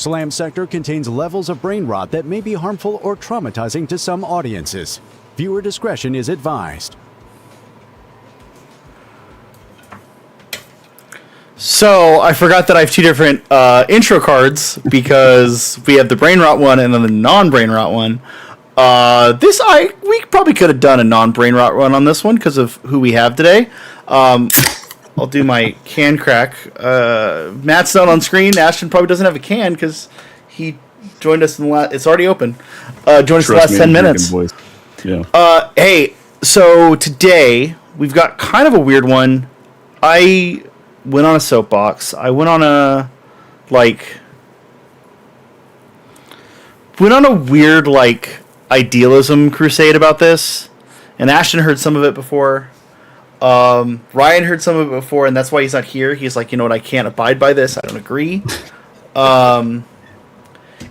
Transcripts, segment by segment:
Slam Sector contains levels of brain rot that may be harmful or traumatizing to some audiences. Viewer discretion is advised. So, I forgot that I have two different intro cards because we have the brain rot one and then the non-brain rot one. We probably could have done a non-brain rot one on this one because of who we have today. I'll do my can crack. Matt's not on screen. Ashton probably doesn't have a can because he joined us in the last... It's already open. Joined us in the last 10 minutes. Yeah. Hey, so today we've got kind of a weird one. I went on a soapbox. I went on a weird idealism crusade about this, and Ashton heard some of it before. Ryan heard some of it before, and that's why he's not here. He's like, you know what, I can't abide by this. I don't agree.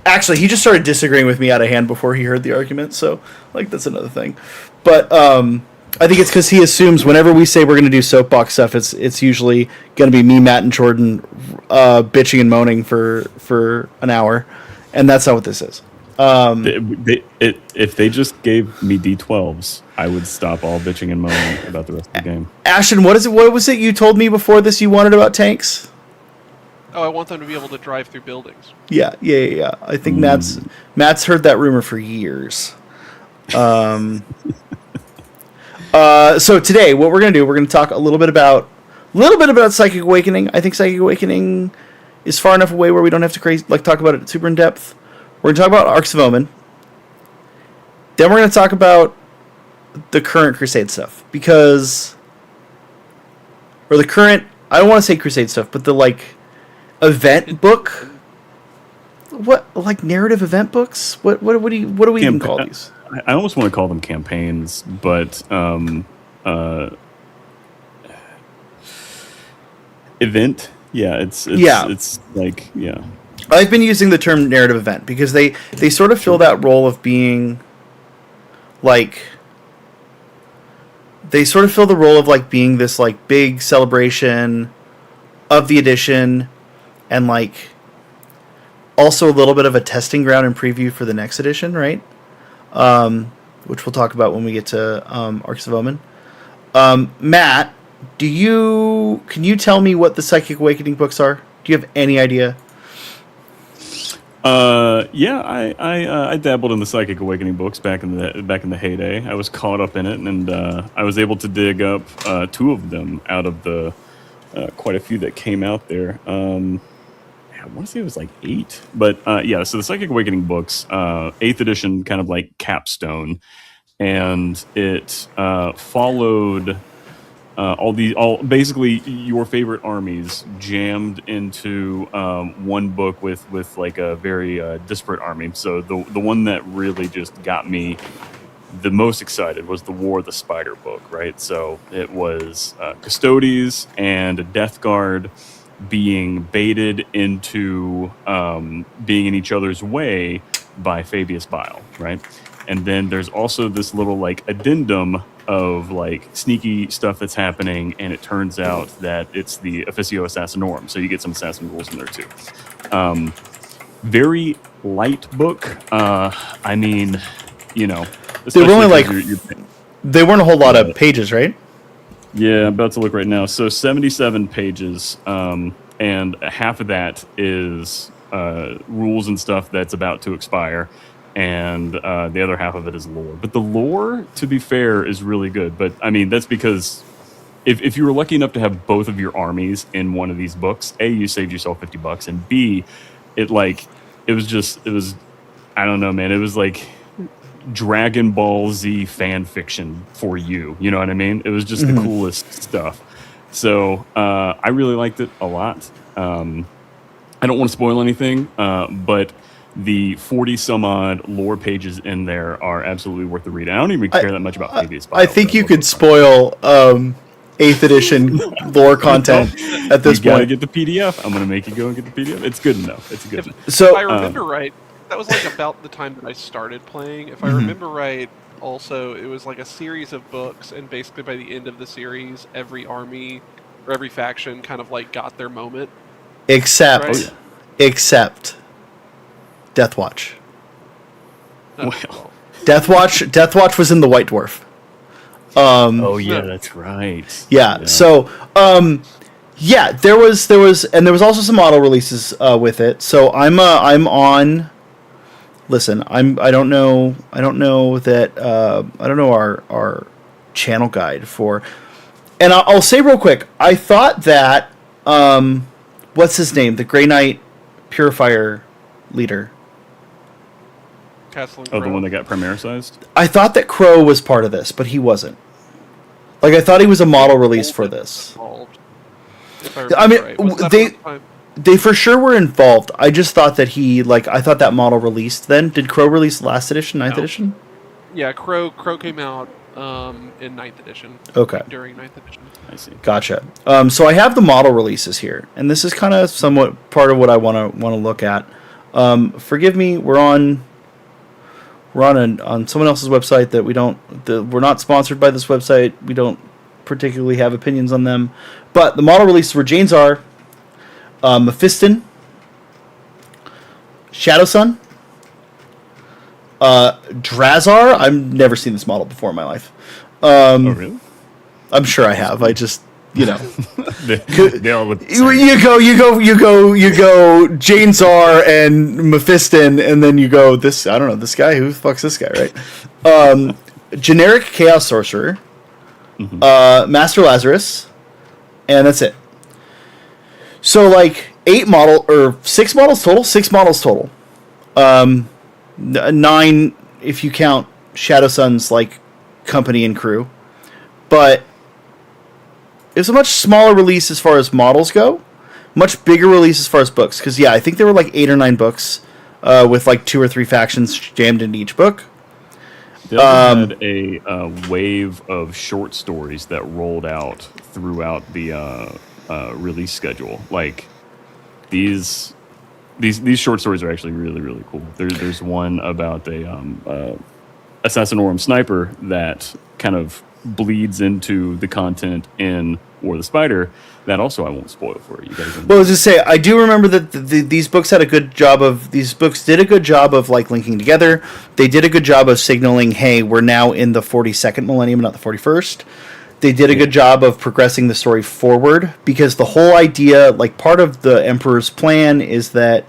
Actually, he just started disagreeing with me out of hand before he heard the argument, so that's another thing. But I think it's because he assumes whenever we say we're going to do soapbox stuff, it's usually going to be me, Matt, and Jordan bitching and moaning for an hour, and that's not what this is. If they just gave me D12s, I would stop all bitching and moaning about the rest of the game. Ashton, what was it you told me before this you wanted about tanks? Oh, I want them to be able to drive through buildings. Yeah. I think Matt's heard that rumor for years. So today, what we're gonna do, we're gonna talk a little bit about Psychic Awakening. I think Psychic Awakening is far enough away where we don't have to talk about it super in depth. We're gonna talk about Arcs of Omen. Then we're gonna talk about the current Crusade stuff I don't want to say Crusade stuff, but the event book. What narrative event books? What do we even call these? I almost want to call them campaigns, but event. Yeah, it's yeah. I've been using the term narrative event because they sort of fill that role of being being this big celebration of the edition and also a little bit of a testing ground and preview for the next edition, right? Which we'll talk about when we get to Arcs of Omen. Matt, can you tell me what the Psychic Awakening books are? Do you have any idea? I dabbled in the Psychic Awakening books back in the heyday. I was caught up in it, and I was able to dig up 2 of them out of the quite a few that came out there. I want to say it was 8, but so the Psychic Awakening books, 8th edition, kind of capstone, and it followed basically your favorite armies jammed into one book with a very disparate army. So the one that really just got me the most excited was the War of the Spider book, right? So it was Custodes and a Death Guard being baited into being in each other's way by Fabius Bile, right? And then there's also this little addendum of sneaky stuff that's happening, and it turns out that it's the Officio Assassinorum, so you get some assassin rules in there too. Very light book. I mean, they were only they weren't a whole lot of pages, right? Yeah, I'm about to look right now. So 77 pages, and half of that is rules and stuff that's about to expire, and the other half of it is lore. But the lore, to be fair, is really good. But I mean, that's because if you were lucky enough to have both of your armies in one of these books, A, you saved yourself $50, and B, it was I don't know, man. It was Dragon Ball Z fan fiction for you. You know what I mean? It was just the coolest stuff. So I really liked it a lot. I don't want to spoil anything, but the 40 some odd lore pages in there are absolutely worth the read. I don't even care that much about Fabius Bile. I think you could spoil 8th edition lore content at this point. You gotta get the PDF. I'm gonna make you go and get the PDF. It's good enough. It's good enough. So if I remember right, that was about the time that I started playing. If I remember right, also it was a series of books, and basically by the end of the series, every army or every faction kind of got their moment. Except Death Watch. No, Well. Death Watch was in the White Dwarf. Oh yeah, that's right. Yeah. So, yeah, there was, and there was also some auto releases with it. So I'm on. Listen, I don't know that I don't know our channel guide for, and I'll say real quick. I thought that what's his name, the Grey Knight Purifier leader. Castle and Oh, the Crow. one that got Primarisized? I thought that Crow was part of this, but he wasn't. Like, I thought he was a model release for this. Involved, if I mean, right. Was that they- around the time- They for sure were involved. I just thought that I thought that model released then. Did Crow release last edition, 9th No. edition? Yeah, Crow came out in 9th edition. Okay. During 9th edition. I see. Gotcha. So I have the model releases here, and this is kind of somewhat part of what I want to look at. Forgive me, we're on someone else's website that we're not sponsored by this website. We don't particularly have opinions on them, but the model releases were Jane Czar, Mephiston, Shadow Sun, Drazar. I've never seen this model before in my life. Oh really? I'm sure I have. I just, They all look the same. You go Jane Czar and Mephiston, and then you go this. I don't know this guy. Who the fuck's this guy, right? Generic Chaos Sorcerer, Master Lazarus, and that's it. So like 6 models total. 6 models total. 9 if you count Shadow Sun's like company and crew, but it's a much smaller release as far as models go. Much bigger release as far as books. Because, yeah, I think there were like 8 or 9 books with like 2 or 3 factions jammed into each book. They also had a wave of short stories that rolled out throughout the release schedule. Like, these short stories are actually really, really cool. There's one about a Assassinorum sniper that kind of bleeds into the content in War of the Spider. That also I won't spoil for you. You guys. Well, I was just say I do remember that these books did a good job of like linking together. They did a good job of signaling, hey, we're now in the 42nd millennium, not the 41st. They did a good job of progressing the story forward, because the whole idea, like part of the Emperor's plan, is that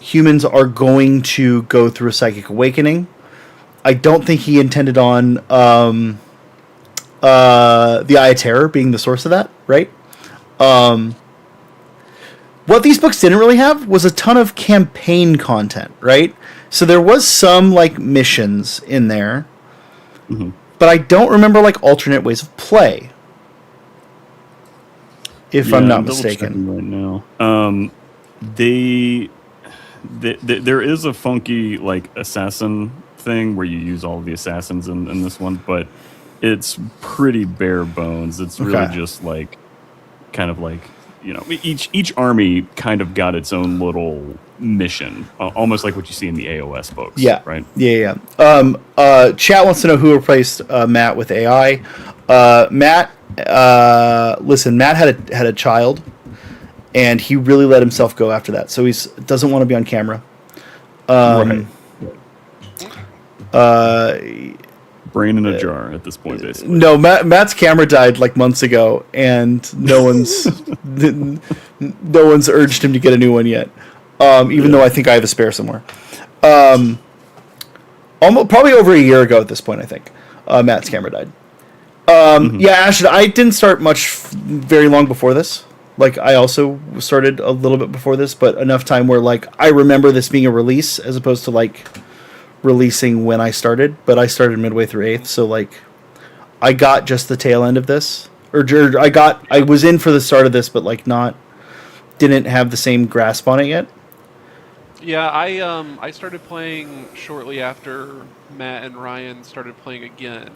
humans are going to go through a psychic awakening. I don't think he intended on the Eye of Terror being the source of that, right? What these books didn't really have was a ton of campaign content, right? So there was some like missions in there, but I don't remember like alternate ways of play, if I'm not mistaken. Right now, there is a funky like assassin thing where you use all of the assassins in this one, but it's pretty bare bones. It's really just like kind of like, you know, each army kind of got its own little mission, almost like what you see in the AOS books. Yeah, right. Yeah. Chat wants to know who replaced Matt with AI. Listen, Matt had a child, and he really let himself go after that, so he doesn't want to be on camera. Right. Brain in a jar at this point, basically. No, Matt's camera died like months ago, and no one's urged him to get a new one yet. Even though I think I have a spare somewhere. Almost probably over a year ago at this point, I think Matt's camera died. Yeah, Ashton, I didn't start very long before this. Like, I also started a little bit before this, but enough time where like I remember this being a release as opposed to like releasing when I started. But I started midway through 8th, so like I got just the tail end of this, I was in for the start of this, but like didn't have the same grasp on it yet. Yeah, I started playing shortly after Matt and Ryan started playing again.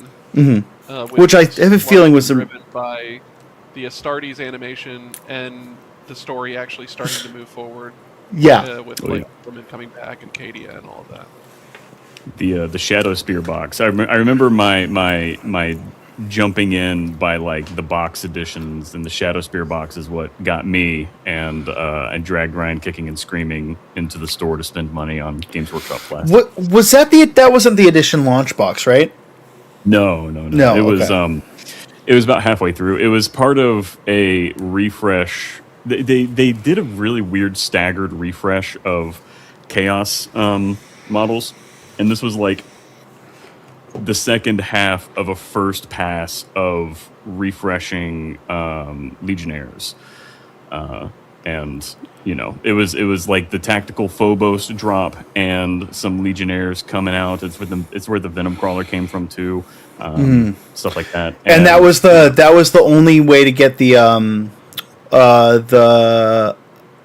Which I have a feeling was driven by the Astartes animation and the story actually starting to move forward. Yeah. With women coming back and Cadia and all of that. The Shadow Spear box. I remember my jumping in by like the box editions, and the Shadow Spear box is what got me, and I dragged Ryan kicking and screaming into the store to spend money on Games Workshop plastic. What was that? That wasn't the edition launch box, right? No. It was it was about halfway through. It was part of a refresh. They did a really weird staggered refresh of Chaos models, and this was like the second half of a first pass of refreshing Legionnaires, and it was like the tactical Phobos drop and some Legionnaires coming out. It's where the Venom Crawler came from too, stuff like that. And that was the only way to get the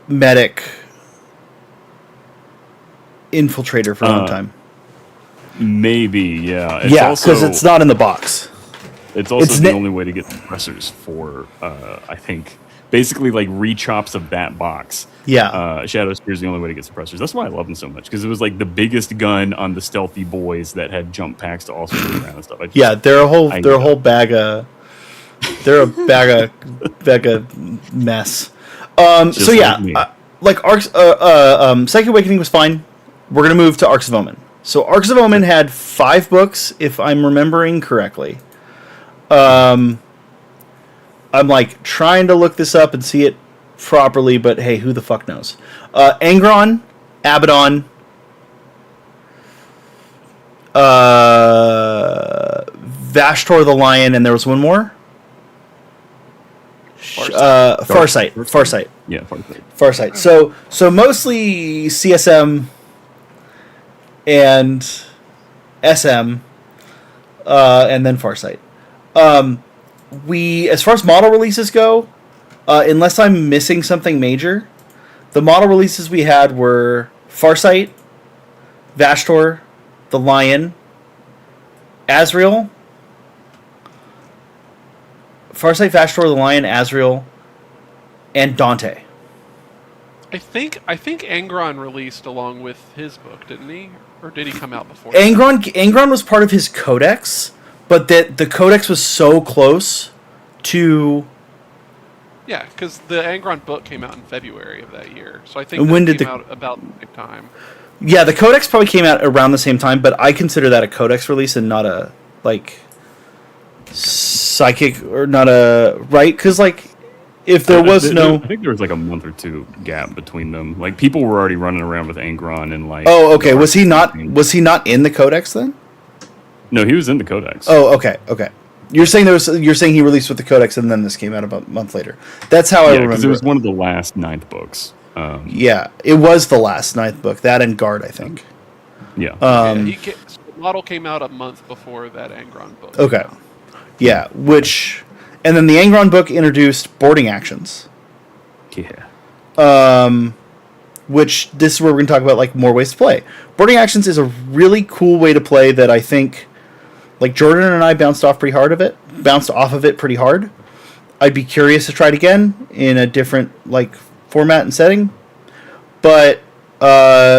medic infiltrator for a long time. Maybe, yeah. Because it's not in the box. It's also the only way to get suppressors for, I think, basically like rechops of that box. Yeah. Shadow Spear is the only way to get suppressors. That's why I love them so much, because it was like the biggest gun on the stealthy boys that had jump packs to also move around and stuff. They're a whole bag of mess. So yeah, like Arcs, Psychic Awakening was fine. We're gonna move to Arcs of Omen. So Arcs of Omen had 5 books, if I'm remembering correctly. I'm like trying to look this up and see it properly, but hey, who the fuck knows? Angron, Abaddon, Vashtor the Lion, and there was one more. Farsight. Yeah, Farsight. Farsight. So mostly CSM and SM, and then Farsight. As far as model releases go, unless I'm missing something major, the model releases we had were Farsight, Vashtor, the Lion, Azrael, Farsight, Vashtor, the Lion, Azrael, and Dante. I think Angron released along with his book, didn't he? Or did he come out before? Angron was part of his codex, but the codex was so close to. Yeah, because the Angron book came out in February of that year, so I think it came out about the same time. Yeah, the codex probably came out around the same time, but I consider that a codex release and not a psychic, or not a right, because if there was I think there was like a month or two gap between them. Like people were already running around with Angron and like. Oh, okay. Was he not in the codex then? No, he was in the codex. Oh, okay. You're saying he released with the codex and then this came out about a month later. That's how I remember. Because it was one of the last 9th books. Yeah, it was the last 9th book. That and Guard, I think. Yeah. The model came out a month before that Angron book. Okay. Yeah, and then the Angron book introduced boarding actions. Yeah. Which this is where we're going to talk about more ways to play. Boarding actions is a really cool way to play that I think Jordan and I bounced off of it pretty hard. I'd be curious to try it again in a different format and setting. But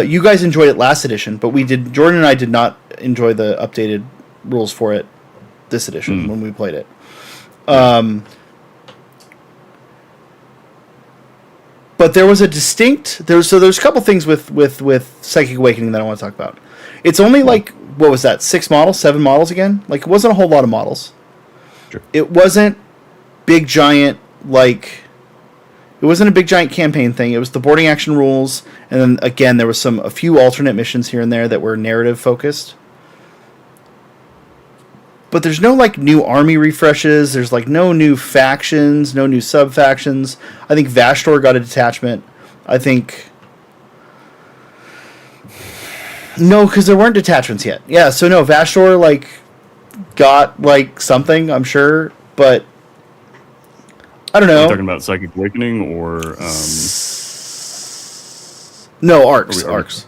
you guys enjoyed it last edition, but Jordan and I did not enjoy the updated rules for it this edition when we played it. But there was there's a couple things with Psychic Awakening that I want to talk about. It's only what was that, 7 models again? It wasn't a whole lot of models. Sure. It wasn't big giant it wasn't a big giant campaign thing. It was the boarding action rules, and then again there was a few alternate missions here and there that were narrative focused. But there's no new army refreshes. There's no new factions, no new sub factions. I think Vashtor got a detachment. I think no, because there weren't detachments yet. Yeah, so no, Vashtor got something, I'm sure, but I don't know. Are you talking about Psychic Awakening or no, Arcs. Okay.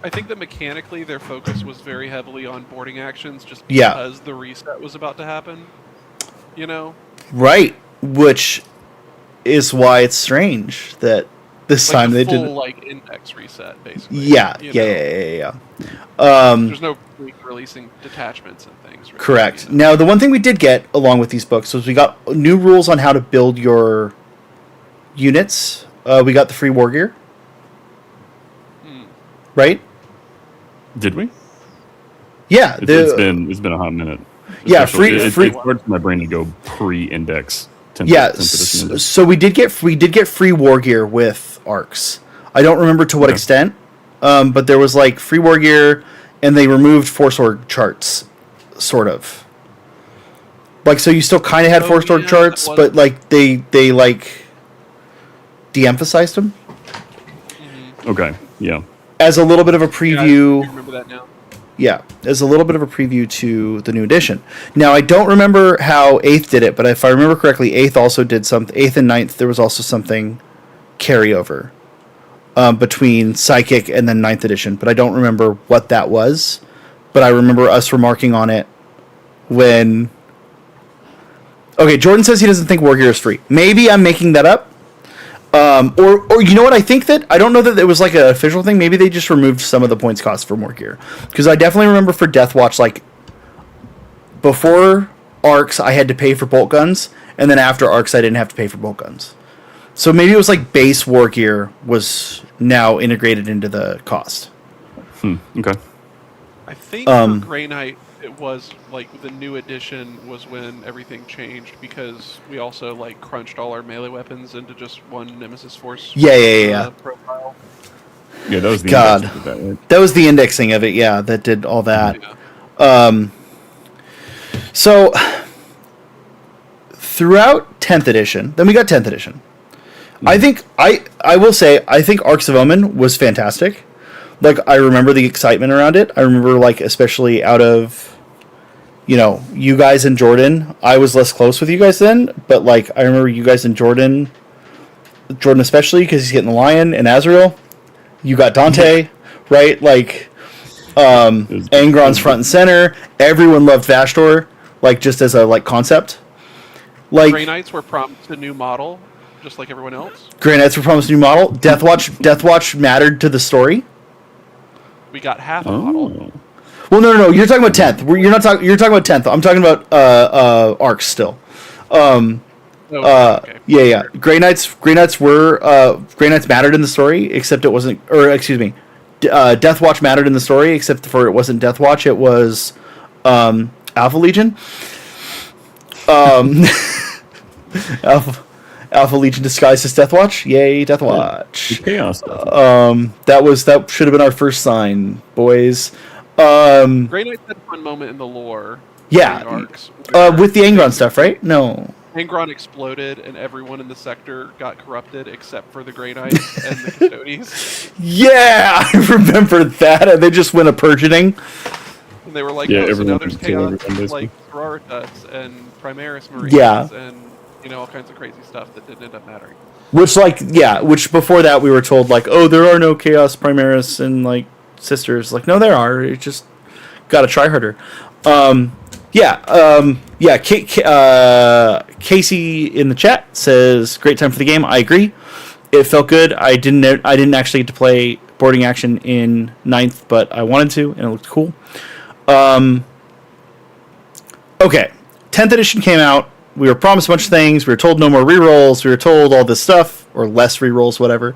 I think that mechanically their focus was very heavily on boarding actions just Yeah. because the reset was about to happen. Right, which is why it's strange that this time they didn't index reset basically. Yeah. There's no point releasing detachments and things. Right? Correct. You know? Now, the one thing we did get along with these books was we got new rules on how to build your units. We got the free war gear. Right? Did we? Yeah. It's been a hot minute. Yeah, Especially- free- It's hard for my brain to go pre-index. 10th, Yeah, 10th edition index. so we did get free war gear with ARCs. I don't remember to what Okay. extent, but there was like free war gear, and they removed force org charts, sort of. Like, so you still kind of had force org yeah, charts, that but like they like de-emphasized them Okay, yeah. as a little bit of a Yeah, preview. I remember that now. Yeah, as a little bit of a preview to the new edition. Now, I don't remember how 8th did it, but if I remember correctly, 8th also did something. 8th and 9th, there was also something carryover between Psychic and then 9th edition, but I don't remember what that was. But I remember us remarking on it when... Okay, Jordan says he doesn't think War Gear is free. Maybe I'm making that up. Or you know what? I think that I don't know that it was like an official thing. Maybe they just removed some of the points cost for more gear. Because I definitely remember for Death Watch, like before arcs, I had to pay for bolt guns, and then after arcs, I didn't have to pay for bolt guns. So maybe it was like base war gear was now integrated into the cost. Okay. I think for Grey Knight, it was like the new edition was when everything changed because we also like crunched all our melee weapons into just one Nemesis Force. Yeah. Profile. Yeah, that was the God. index that did that, right? That was the indexing of it, yeah, that did all that. Yeah. So throughout 10th edition, then we got 10th edition. I think I will say I think Arcs of Omen was fantastic. Like, I remember the excitement around it. I remember, like, especially out of, you know, you guys and Jordan. I was less close with you guys then, but like I remember you guys and Jordan especially because he's getting the Lion and Azrael. You got Dante, right? Like, Angron's front and center. Everyone loved Vashtor, like, just as a like concept. Like, Grey Knights were promised a new model, just like everyone else. Grey Knights were promised a new model. Death Watch mattered to the story. We got half a model. Oh. Well, no. You're talking about 10th. You're talking about 10th. I'm talking about arcs still. Okay. Yeah. Grey Knights mattered in the story, except it wasn't. Or excuse me, Death Watch mattered in the story, except for it wasn't Death Watch. It was Alpha Legion. Alpha Legion disguised as Death Watch. Yay, Death Watch. Chaos stuff. That should have been our first sign, boys. Grey Knights had one moment in the lore. Yeah, during arcs, with the Angron stuff, right? No. Angron exploded and everyone in the sector got corrupted except for the Grey Knights and the Custodies. Yeah, I remember that. And they just went a purgeoning. And they were like, Yeah, oh, so everyone now there's can kill chaos, everyone, basically. like Sororitas and Primaris Marines Yeah. and, you know, all kinds of crazy stuff that didn't end up mattering. Which before that we were told, like, oh, there are no Chaos Primaris and, like, sisters. Like, no, there are. You just gotta try harder. Casey in the chat says, great time for the game. I agree. It felt good. I didn't actually get to play boarding action in 9th, but I wanted to, and it looked cool. Okay. 10th edition came out. We were promised a bunch of things. We were told no more rerolls. We were told all this stuff, or less rerolls, whatever.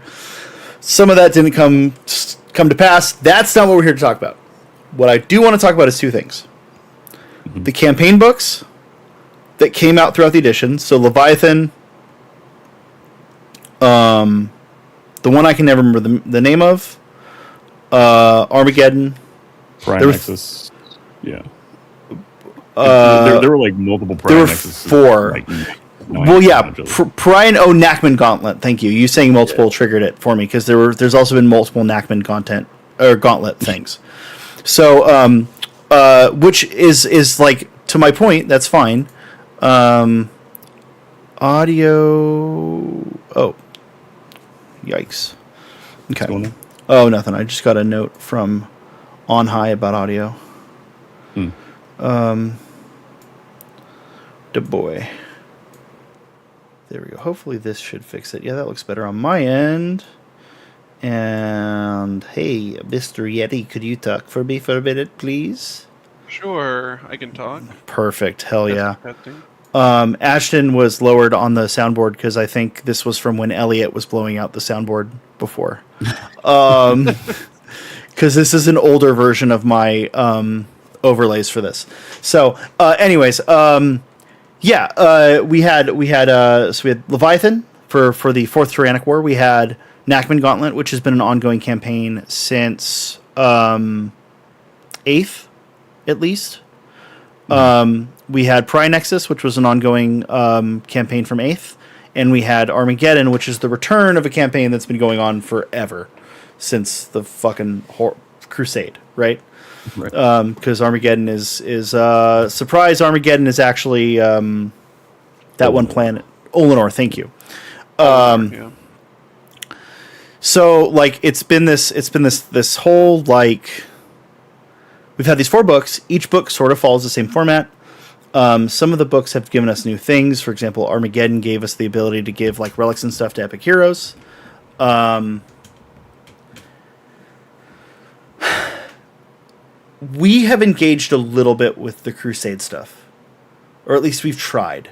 Some of that didn't come to pass. That's not what we're here to talk about. What I do want to talk about is two things. The campaign books that came out throughout the edition. So Leviathan, the one I can never remember the name of, Armageddon. Prime there were Nexus. Yeah. There were like multiple Prime there were Nexuses, 4. like, Well, yeah, actually. Pariah Nachman Gauntlet. Thank you. You saying multiple triggered it for me because there's also been multiple Nachman content or Gauntlet things. So, which is like, to my point, that's fine. Audio. Oh, yikes. What's going Okay. on? Oh, nothing. I just got a note from On High about audio. Da boy. There we go. Hopefully this should fix it. Yeah, that looks better on my end. And hey, Mr. Yeti, could you talk for me for a minute, please? Sure, I can talk. Perfect. Hell yeah. Testing. Ashton was lowered on the soundboard because I think this was from when Elliot was blowing out the soundboard before. Because this is an older version of my overlays for this. So, anyways, we had Leviathan for the Fourth Tyrannic War. We had Nachman Gauntlet, which has been an ongoing campaign since 8th, at least. We had Pry Nexus, which was an ongoing campaign from 8th. And we had Armageddon, which is the return of a campaign that's been going on forever, since the fucking Crusade, right? Because Armageddon is surprise. Armageddon is actually that one planet, Olenor. Thank you. Yeah. So like it's been this whole like we've had these 4 books. Each book sort of follows the same format. Some of the books have given us new things. For example, Armageddon gave us the ability to give like relics and stuff to epic heroes. We have engaged a little bit with the Crusade stuff, or at least we've tried.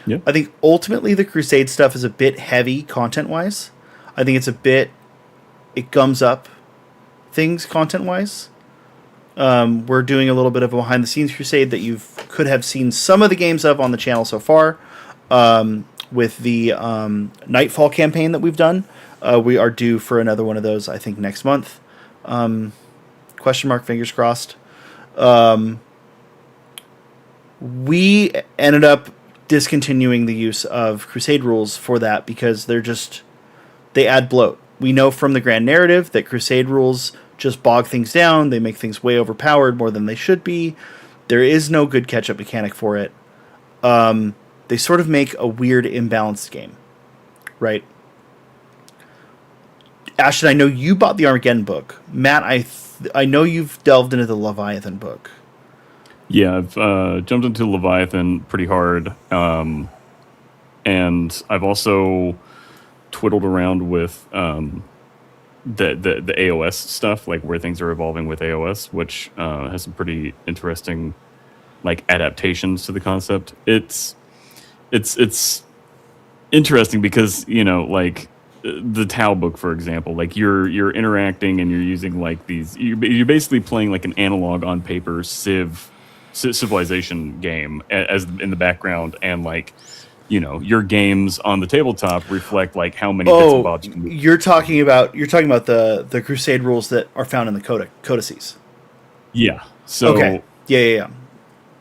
Yeah. I think ultimately the Crusade stuff is a bit heavy content-wise. I think it gums up things content-wise. We're doing a little bit of a behind-the-scenes Crusade that you could have seen some of the games of on the channel so far. With the Nightfall campaign that we've done, we are due for another one of those, I think, next month. Question mark, fingers crossed. We ended up discontinuing the use of Crusade rules for that because they add bloat. We know from the grand narrative that Crusade rules just bog things down. They make things way overpowered more than they should be. There is no good catch-up mechanic for it. They sort of make a weird imbalanced game, right? Ashton, I know you bought the Armageddon book. Matt, I know you've delved into the Leviathan book. Yeah, I've jumped into Leviathan pretty hard, and I've also twiddled around with the AOS stuff, like where things are evolving with AOS, which has some pretty interesting like adaptations to the concept. It's interesting because like the Tau book, for example, like you're interacting and you're using like these. You're basically playing like an analog on paper civilization game as in the background, and like your games on the tabletop reflect like how many bits and bobs you can do. You're talking about the Crusade rules that are found in the codices. Yeah. So okay. Yeah.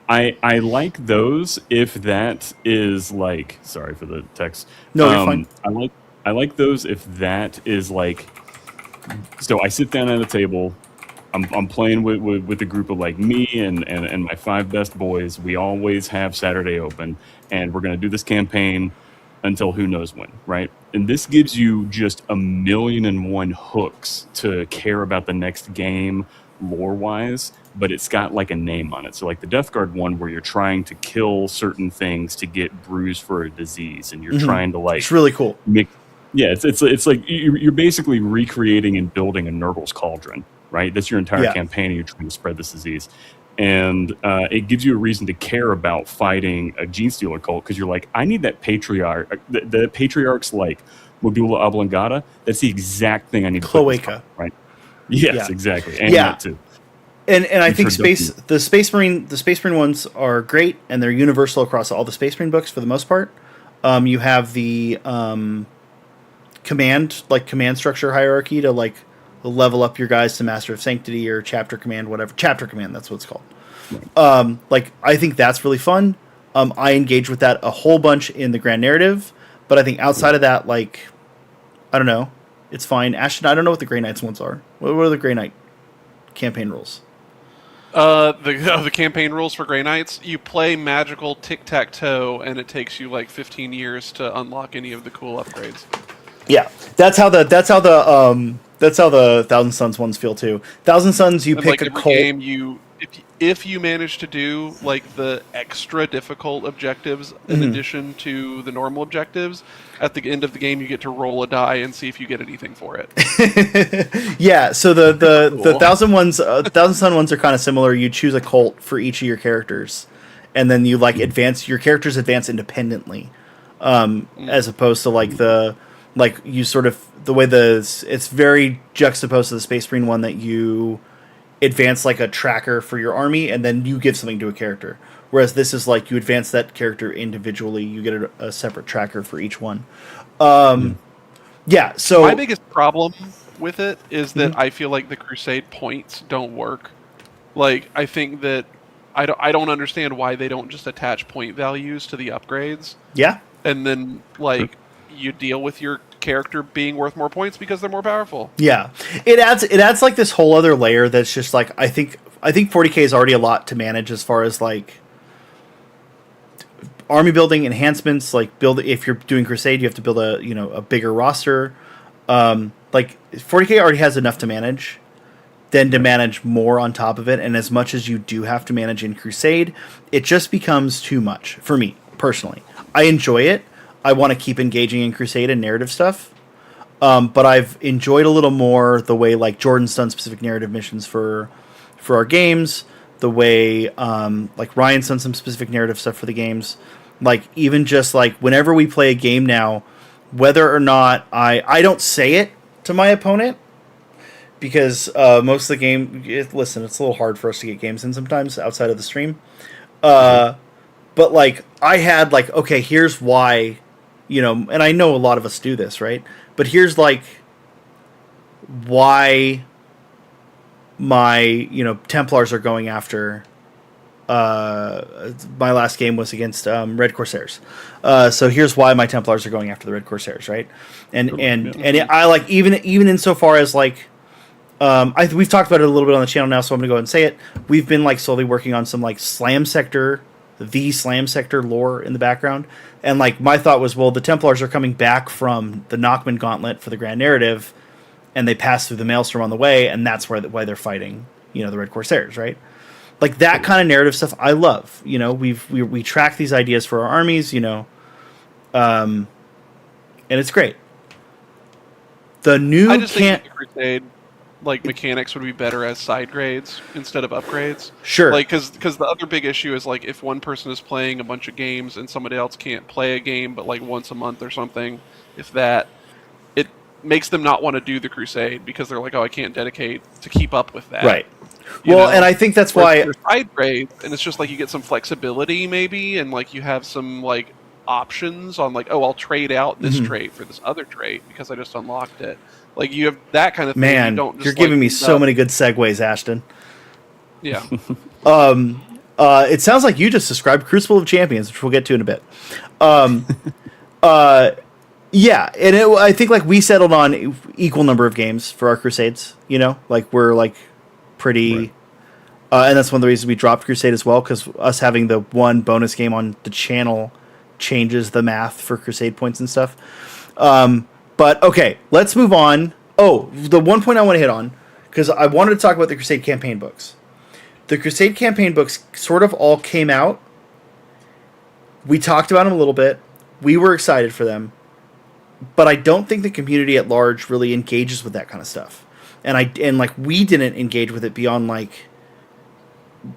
I like those if that is like, sorry for the text. No, you're fine. I like those if that is like, so I sit down at a table, I'm playing with a group of like me and my 5 best boys. We always have Saturday open, and we're going to do this campaign until who knows when, right? And this gives you just 1,000,001 hooks to care about the next game lore-wise, but it's got like a name on it. So like the Death Guard one, where you're trying to kill certain things to get bruised for a disease, and you're trying to like... It's really cool. It's like you're basically recreating and building a Nurgle's Cauldron, right? That's your entire campaign, and you're trying to spread this disease. And it gives you a reason to care about fighting a Gene Stealer cult, because you're like, I need that patriarch. The patriarch's like Modula Oblongata. That's the exact thing I need to Cloaca. Right? Yes, exactly. And that too. And I think the Space Marine ones are great, and they're universal across all the Space Marine books for the most part. You have the command structure hierarchy to like level up your guys to Master of Sanctity or Chapter Command, whatever. Chapter Command, that's what it's called. Right. Like I think that's really fun. I engage with that a whole bunch in the grand narrative, but I think outside of that, like, I don't know, it's fine. Ashton, I don't know what the Grey Knights ones are. What are the Grey Knight campaign rules? The campaign rules for Grey Knights, you play magical tic-tac-toe, and it takes you like 15 years to unlock any of the cool upgrades. Yeah, that's how the Thousand Suns ones feel too. Thousand Suns, you and pick like a every cult. game, you if you manage to do like the extra difficult objectives in addition to the normal objectives, at the end of the game you get to roll a die and see if you get anything for it. Yeah, so the Cool. Thousand Sun ones are kind of similar. You choose a cult for each of your characters, and then you like advance your characters advance independently, as opposed to you sort of the way it's very juxtaposed to the Space Marine one that you advance like a tracker for your army, and then you give something to a character. Whereas this is like you advance that character individually. You get a separate tracker for each one. Yeah. So My biggest problem with it is that I feel like the Crusade points don't work. Like, I think that I don't understand why they don't just attach point values to the upgrades, yeah. and then like you deal with your character being worth more points because they're more powerful. Yeah, it adds like this whole other layer that's just like I think 40k is already a lot to manage as far as like army building enhancements. Like if you're doing Crusade, you have to build a bigger roster. Like 40k already has enough to manage, then to manage more on top of it. And as much as you do have to manage in Crusade, it just becomes too much for me personally. I enjoy it. I want to keep engaging in Crusade and narrative stuff. But I've enjoyed a little more the way like Jordan's done specific narrative missions for our games, the way like Ryan's done some specific narrative stuff for the games. Like even just like whenever we play a game now, whether or not I don't say it to my opponent, because most of the game, listen, it's a little hard for us to get games in sometimes outside of the stream. But like I had like, okay, here's why, and I know a lot of us do this, right? But here's like why my, Templars are going after. My last game was against Red Corsairs. So here's why my Templars are going after the Red Corsairs, right? And I like even insofar as like we've talked about it a little bit on the channel now, so I'm gonna go ahead and say it. We've been like slowly working on some like the Slam Sector lore in the background, and like my thought was, well, the Templars are coming back from the Nachman Gauntlet for the Grand Narrative, and they pass through the Maelstrom on the way, and that's why they're fighting, the Red Corsairs, right? Like that kind of narrative stuff, I love. We track these ideas for our armies, and it's great. The new I just think the Crusade like mechanics would be better as side grades instead of upgrades. Sure. Like because the other big issue is like if one person is playing a bunch of games and somebody else can't play a game but like once a month or something, if that, it makes them not want to do the Crusade because they're like, oh, I can't dedicate to keep up with that. Right. Well, and I think that's why side grades, and it's just like you get some flexibility maybe, and like you have some like options on like, oh, I'll trade out this trait for this other trait because I just unlocked it. Like you have that kind of thing. Man, you're giving me so many good segues, Ashton. Yeah. It sounds like you just described Crucible of Champions, which we'll get to in a bit. Yeah, and I think like we settled on equal number of games for our Crusades. Like we're like pretty, right. And that's one of the reasons we dropped Crusade as well, because us having the one bonus game on the channel changes the math for Crusade points and stuff. But okay, let's move on. Oh, the one point I want to hit on, because I wanted to talk about the Crusade campaign books. The Crusade campaign books sort of all came out. We talked about them a little bit. We were excited for them. But I don't think the community at large really engages with that kind of stuff. And like we didn't engage with it beyond like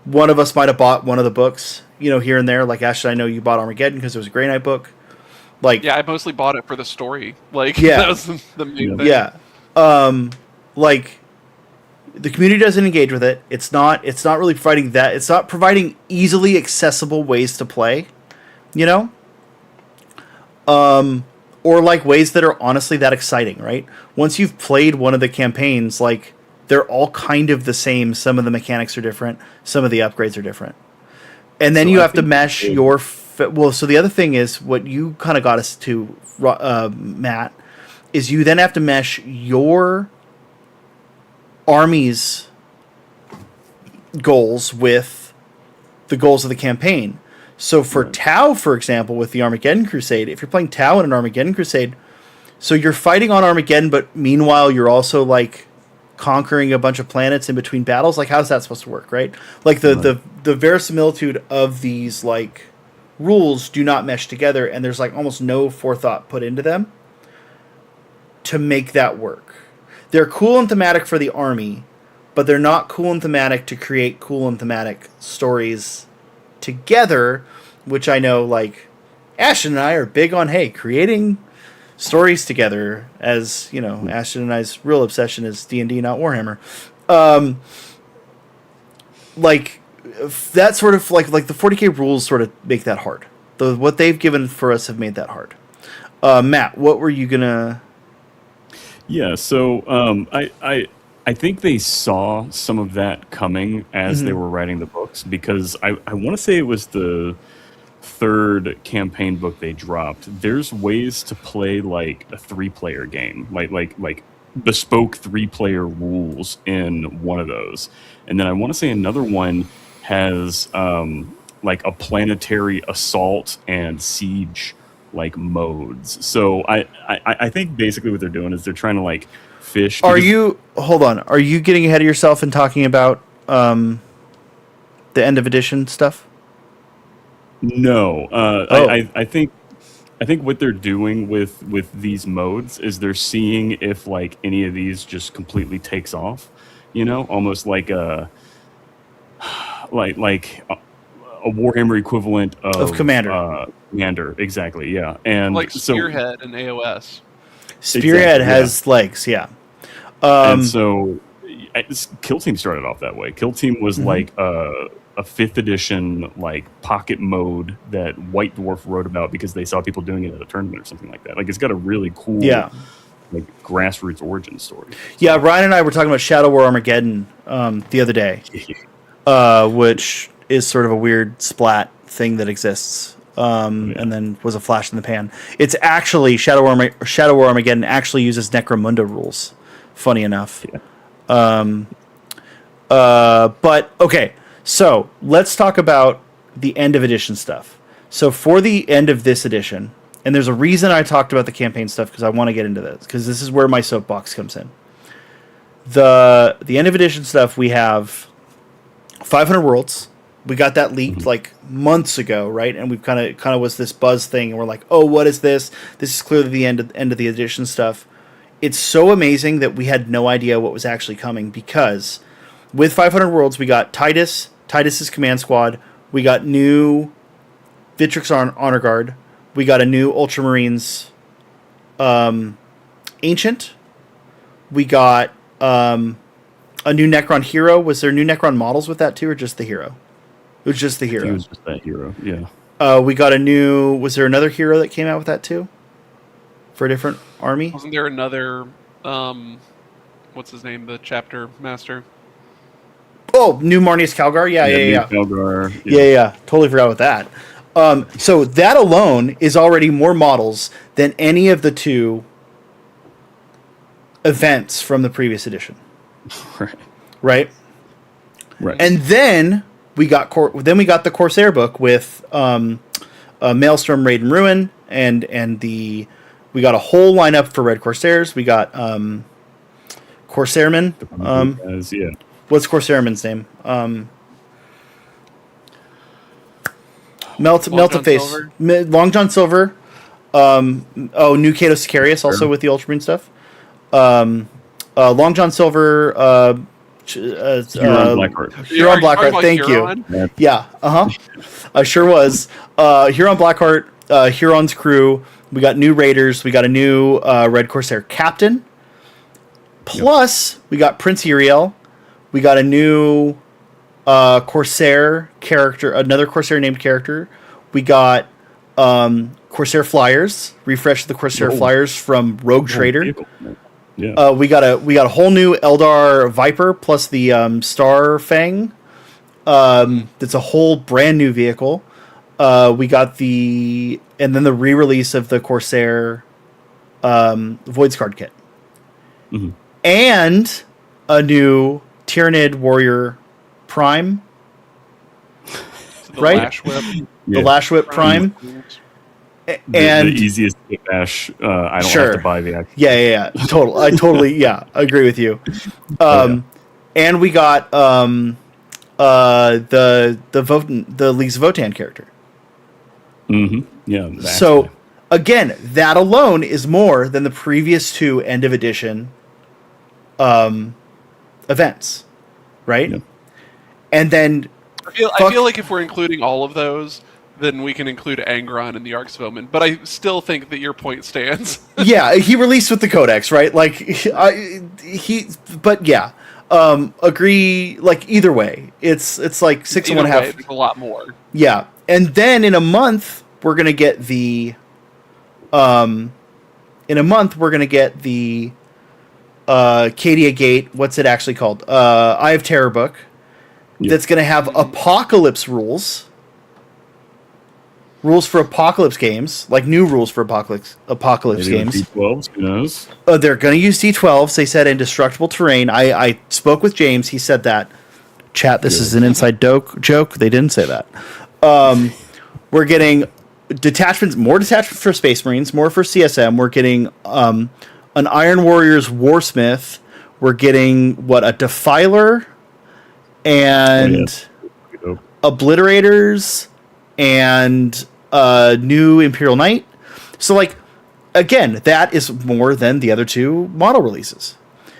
one of us might have bought one of the books, here and there. Like Ashton, I know you bought Armageddon because it was a Grey Knight book. Like yeah, I mostly bought it for the story. Like yeah, that was the main thing. Yeah. Like the community doesn't engage with it. It's not really providing that. It's not providing easily accessible ways to play, or like ways that are honestly that exciting, right? Once you've played one of the campaigns, like they're all kind of the same. Some of the mechanics are different. Some of the upgrades are different. And then you have to mesh your... so the other thing is what you kind of got us to, Matt, is you then have to mesh your army's goals with the goals of the campaign. So for Tau, for example, with the Armageddon Crusade, if you're playing Tau in an Armageddon Crusade, so you're fighting on Armageddon, but meanwhile you're also like conquering a bunch of planets in between battles. Like, how's that supposed to work, right? Like, the verisimilitude of these, like, rules do not mesh together, and there's, like, almost no forethought put into them to make that work. They're cool and thematic for the army, but they're not cool and thematic to create cool and thematic stories together, which I know, like, Ashton and I are big on, hey, creating stories together, as, you know, Ashton and I's real obsession is D&D, not Warhammer. Like, that sort of, like the 40k rules sort of make that hard. What they've given for us have made that hard. Matt, what were you gonna... Yeah, so I think they saw some of that coming as they were writing the books, because I want to say it was the third campaign book they dropped. There's ways to play like a 3-player game, like bespoke 3-player rules in one of those. And then I want to say another one has like a planetary assault and siege like modes. So I think basically what they're doing is they're trying to like fish. Hold on, are you getting ahead of yourself and talking about the end of edition stuff? No, I think what they're doing with these modes is they're seeing if like any of these just completely takes off, you know, almost like a Warhammer equivalent of Commander. Commander, exactly, yeah, and like so Spearhead and AOS. Spearhead exactly, has legs, yeah. And so Kill Team started off that way. Kill Team was like a 5th edition like pocket mode that White Dwarf wrote about because they saw people doing it at a tournament or something like that. Like, it's got a really cool like grassroots origin story. Yeah, Ryan and I were talking about Shadow War Armageddon the other day, which is sort of a weird splat thing that exists, and then was a flash in the pan. It's actually Shadow War Armageddon actually uses Necromunda rules, funny enough. Yeah. But okay, so let's talk about the end of edition stuff. So for the end of this edition, and there's a reason I talked about the campaign stuff, because I want to get into this, because this is where my soapbox comes in. The end of edition stuff, we have 500 worlds. We got that leaked like months ago, right? And we've kind of was this buzz thing, and we're like, oh, what is this? This is clearly the end of the edition stuff. It's so amazing that we had no idea what was actually coming, because with 500 worlds, we got Titus's command squad, we got new Vitrix Honor Guard, we got a new Ultramarines Ancient, we got a new Necron Hero. Was there new Necron models with that too, or just the Hero? It was just the Hero. It was just that hero, yeah. We got a new... Was there another hero that came out with that too? For a different army? Wasn't there another... what's his name? The chapter master? Oh, new Marnius Calgar? Yeah. Calgar, Yeah. Totally forgot about that. So that alone is already more models than any of the 2 events from the previous edition. Right? And then... We got the Corsair book with Maelstrom, Raid, and Ruin, and we got a whole lineup for Red Corsairs. We got Corsairman. What's Corsairman's name? Melt Face. Long John Silver. New Cato Sicarius also with the Ultramarine stuff. Long John Silver. Huron Blackheart. Huron Blackheart, thank you. Yeah, I sure was. Huron Blackheart, Huron's crew. We got new Raiders. We got a new Red Corsair captain. Plus, we got Prince Uriel. We got a new Corsair character, another Corsair named character. We got Corsair Flyers. Refresh the Corsair Flyers from Rogue Trader. Yeah. We got a whole new Eldar Viper plus the Star Fang. That's a whole brand new vehicle. We got and then the re-release of the Corsair Void Scarred kit, and a new Tyranid Warrior Prime. So the right? Lash Whip. The Lash Whip Prime. And the easiest to bash. I don't Sure. have to buy the actual. yeah. I totally agree with you. And we got the Leagues of Votann character. Yeah. So again, that alone is more than the previous 2 end of edition events, right? Yeah. And then I feel like if we're including all of those, then we can include Angron and the Arcs of Omen. But I still think that your point stands. yeah, he released with the Codex, right? Like but yeah, agree. Like either way, it's like 6 and 1/2. There's a lot more. Yeah, and then in a month we're gonna get the Cadia Gate. What's it actually called? Eye of Terror book. Yeah. That's gonna have Apocalypse rules. Rules for Apocalypse games, like new rules for Apocalypse games. D12s, who knows? They're going to use D12s. They said indestructible terrain. I spoke with James. He said that. Chat, this is an inside joke. They didn't say that. We're getting more detachments for Space Marines, more for CSM. We're getting an Iron Warriors Warsmith. We're getting, a Defiler and Obliterators and new Imperial Knight. So, again, that is more than the other 2 model releases.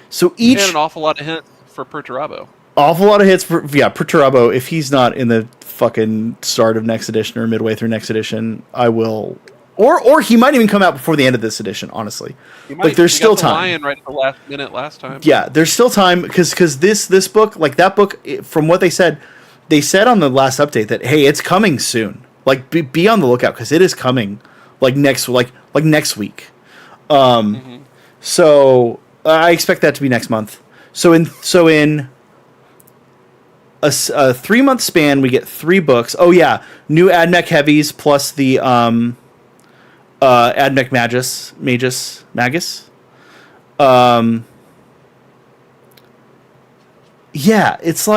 So each... And an awful lot of hints for Perturabo. Awful lot of hits for Perturabo. If he's not in the fucking start of next edition or midway through next edition, I will... Or he might even come out before the end of this edition, honestly. There's still time. Lion right at the last minute last time. Yeah, there's still time, because this book, that book, from what they said on the last update that, hey, it's coming soon. Be on the lookout, because it is coming next week. So I expect that to be next month. So in a 3-month span, we get 3 books. Oh yeah, new AdMech heavies plus the AdMech Magus. Yeah, it's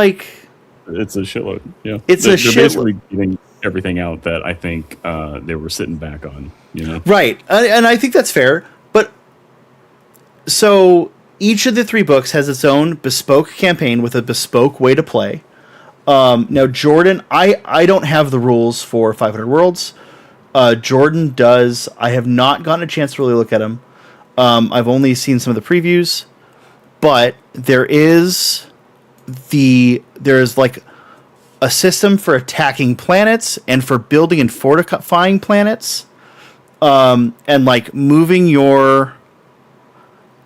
it's a shitload. Yeah, they're basically getting everything out that I think they were sitting back on. Right, and I think that's fair. But so each of the 3 books has its own bespoke campaign with a bespoke way to play. Now, Jordan, I don't have the rules for 500 Worlds. Jordan does. I have not gotten a chance to really look at them. I've only seen some of the previews, but there's a system for attacking planets and for building and fortifying planets, and moving your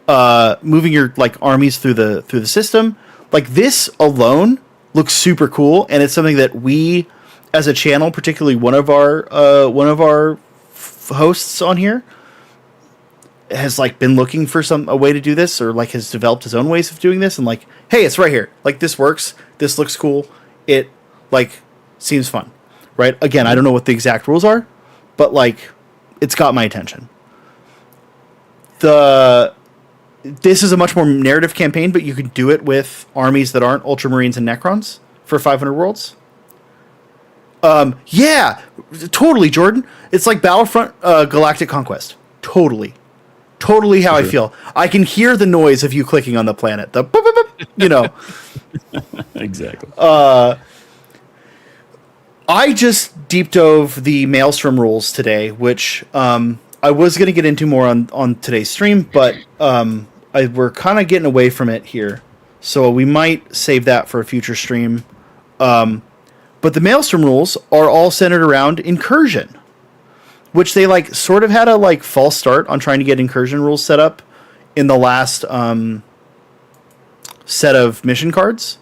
armies through the system. This alone looks super cool, and it's something that we, as a channel, particularly one of our hosts on here, has been looking for a way to do this, or has developed his own ways of doing this, and hey, it's right here. This works. This looks cool. It seems fun, right? Again, I don't know what the exact rules are, but it's got my attention. This is a much more narrative campaign, but you can do it with armies that aren't Ultramarines and Necrons for 500 Worlds. Yeah, totally, Jordan. It's like Battlefront Galactic Conquest. Totally how I feel. I can hear the noise of you clicking on the planet. The boop, boop, boop, Exactly. I just deep dove the Maelstrom rules today, which I was going to get into more on today's stream, but we're kind of getting away from it here, so we might save that for a future stream. But the Maelstrom rules are all centered around incursion, which they sort of had a false start on trying to get incursion rules set up in the last set of mission cards.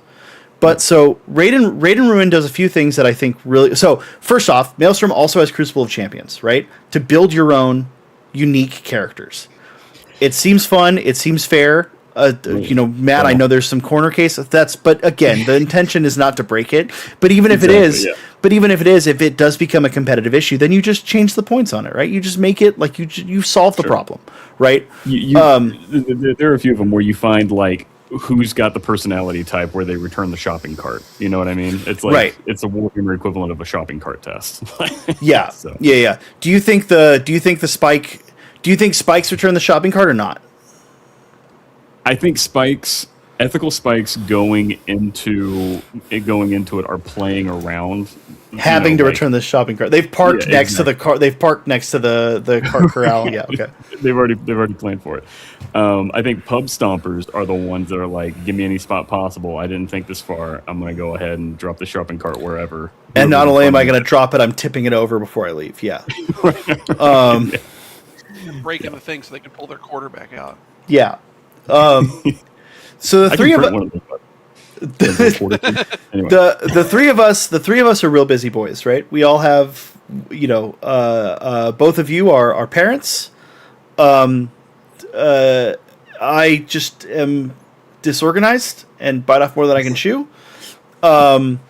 But so Raid and Ruin does a few things that I think really... So first off, Maelstrom also has Crucible of Champions, right? To build your own unique characters. It seems fun. It seems fair. Matt, I know there's some corner case. But again, the intention is not to break it. But even if if it does become a competitive issue, then you just change the points on it, right? You just make it you solve the problem, right? There are a few of them where you find who's got the personality type where they return the shopping cart. You know what I mean? It's like Right. it's a Warhammer equivalent of a shopping cart test. Yeah. So. Yeah. Do you think spikes return the shopping cart or not? I think ethical spikes going into it are playing around, Having to return the shopping cart. They've parked next to the car. They've parked next to the cart corral. Yeah. Okay. They've already planned for it. I think pub stompers are the ones that are like, give me any spot possible. I didn't think this far. I'm going to go ahead and drop the shopping cart wherever. And not only am I going to drop it, I'm tipping it over before I leave. Yeah. Breaking the thing so they can pull their quarterback out. Yeah. So the three of the three of us are real busy boys, right? We all have, both of you are parents. I just am disorganized and bite off more than I can chew. Wouldn't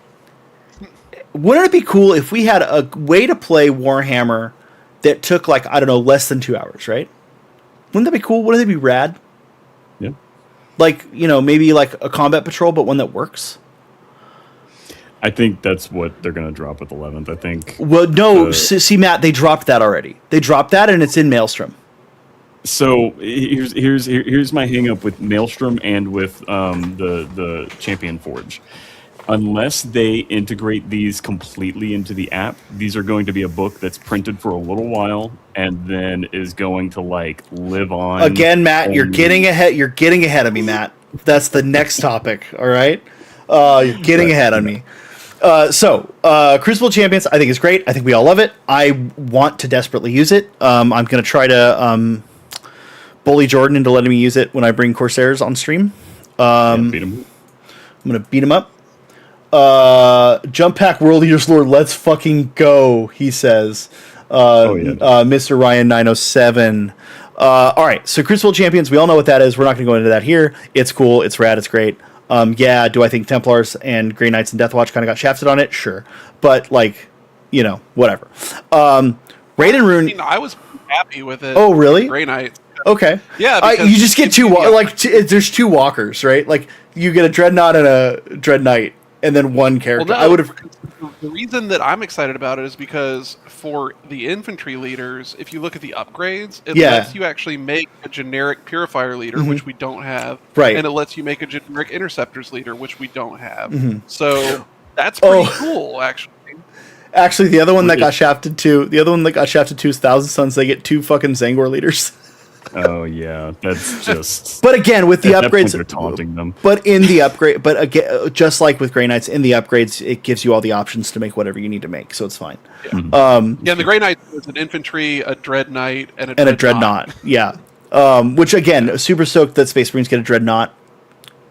it be cool if we had a way to play Warhammer that took less than 2 hours, right? Wouldn't that be cool? Wouldn't that be rad? Yeah. Maybe like a combat patrol, but one that works. I think that's what they're going to drop with 11th. I think. Well, no, see, Matt, they dropped that already. They dropped that, and it's in Maelstrom. So here's my hang up with Maelstrom and with the Champion Forge. Unless they integrate these completely into the app, these are going to be a book that's printed for a little while and then is going to live on. Again, Matt, you're getting ahead of me, Matt. That's the next topic. All right, you're getting ahead on me. Crucible Champions, I think is great. I think we all love it. I want to desperately use it. I'm going to try to bully Jordan into letting me use it when I bring Corsairs on stream. Beat 'em. I'm going to beat him up. Jump Pack World Eaters Lord, let's fucking go, he says. Mr. Ryan 907. All right, so Crucible Champions, we all know what that is. We're not going to go into that here. It's cool, it's rad, it's great. Do I think Templars and Grey Knights and Deathwatch kind of got shafted on it? Sure. But, whatever. Raid and Rune... I was happy with it. Oh, really? Grey Knights. Okay. Yeah, you just get two... there's two walkers, right? You get a Dreadnought and a Dread Knight, and then one character. Well, no, I would have... The reason that I'm excited about it is because for the infantry leaders, if you look at the upgrades, it lets you actually make a generic purifier leader, which we don't have. Right. And it lets you make a generic interceptors leader, which we don't have. So that's pretty cool, actually. Actually, the other one that got shafted too is Thousand Sons. They get 2 fucking Zangor leaders. Oh yeah, that's just. But again, with the upgrades, they're taunting them. But in the upgrade, but again, just like with Grey Knights, in the upgrades, it gives you all the options to make whatever you need to make, so it's fine. Yeah, and the Grey Knight is an infantry, a Dread Knight, and a Dreadnought. Yeah. Which again, super stoked that Space Marines get a Dreadnought.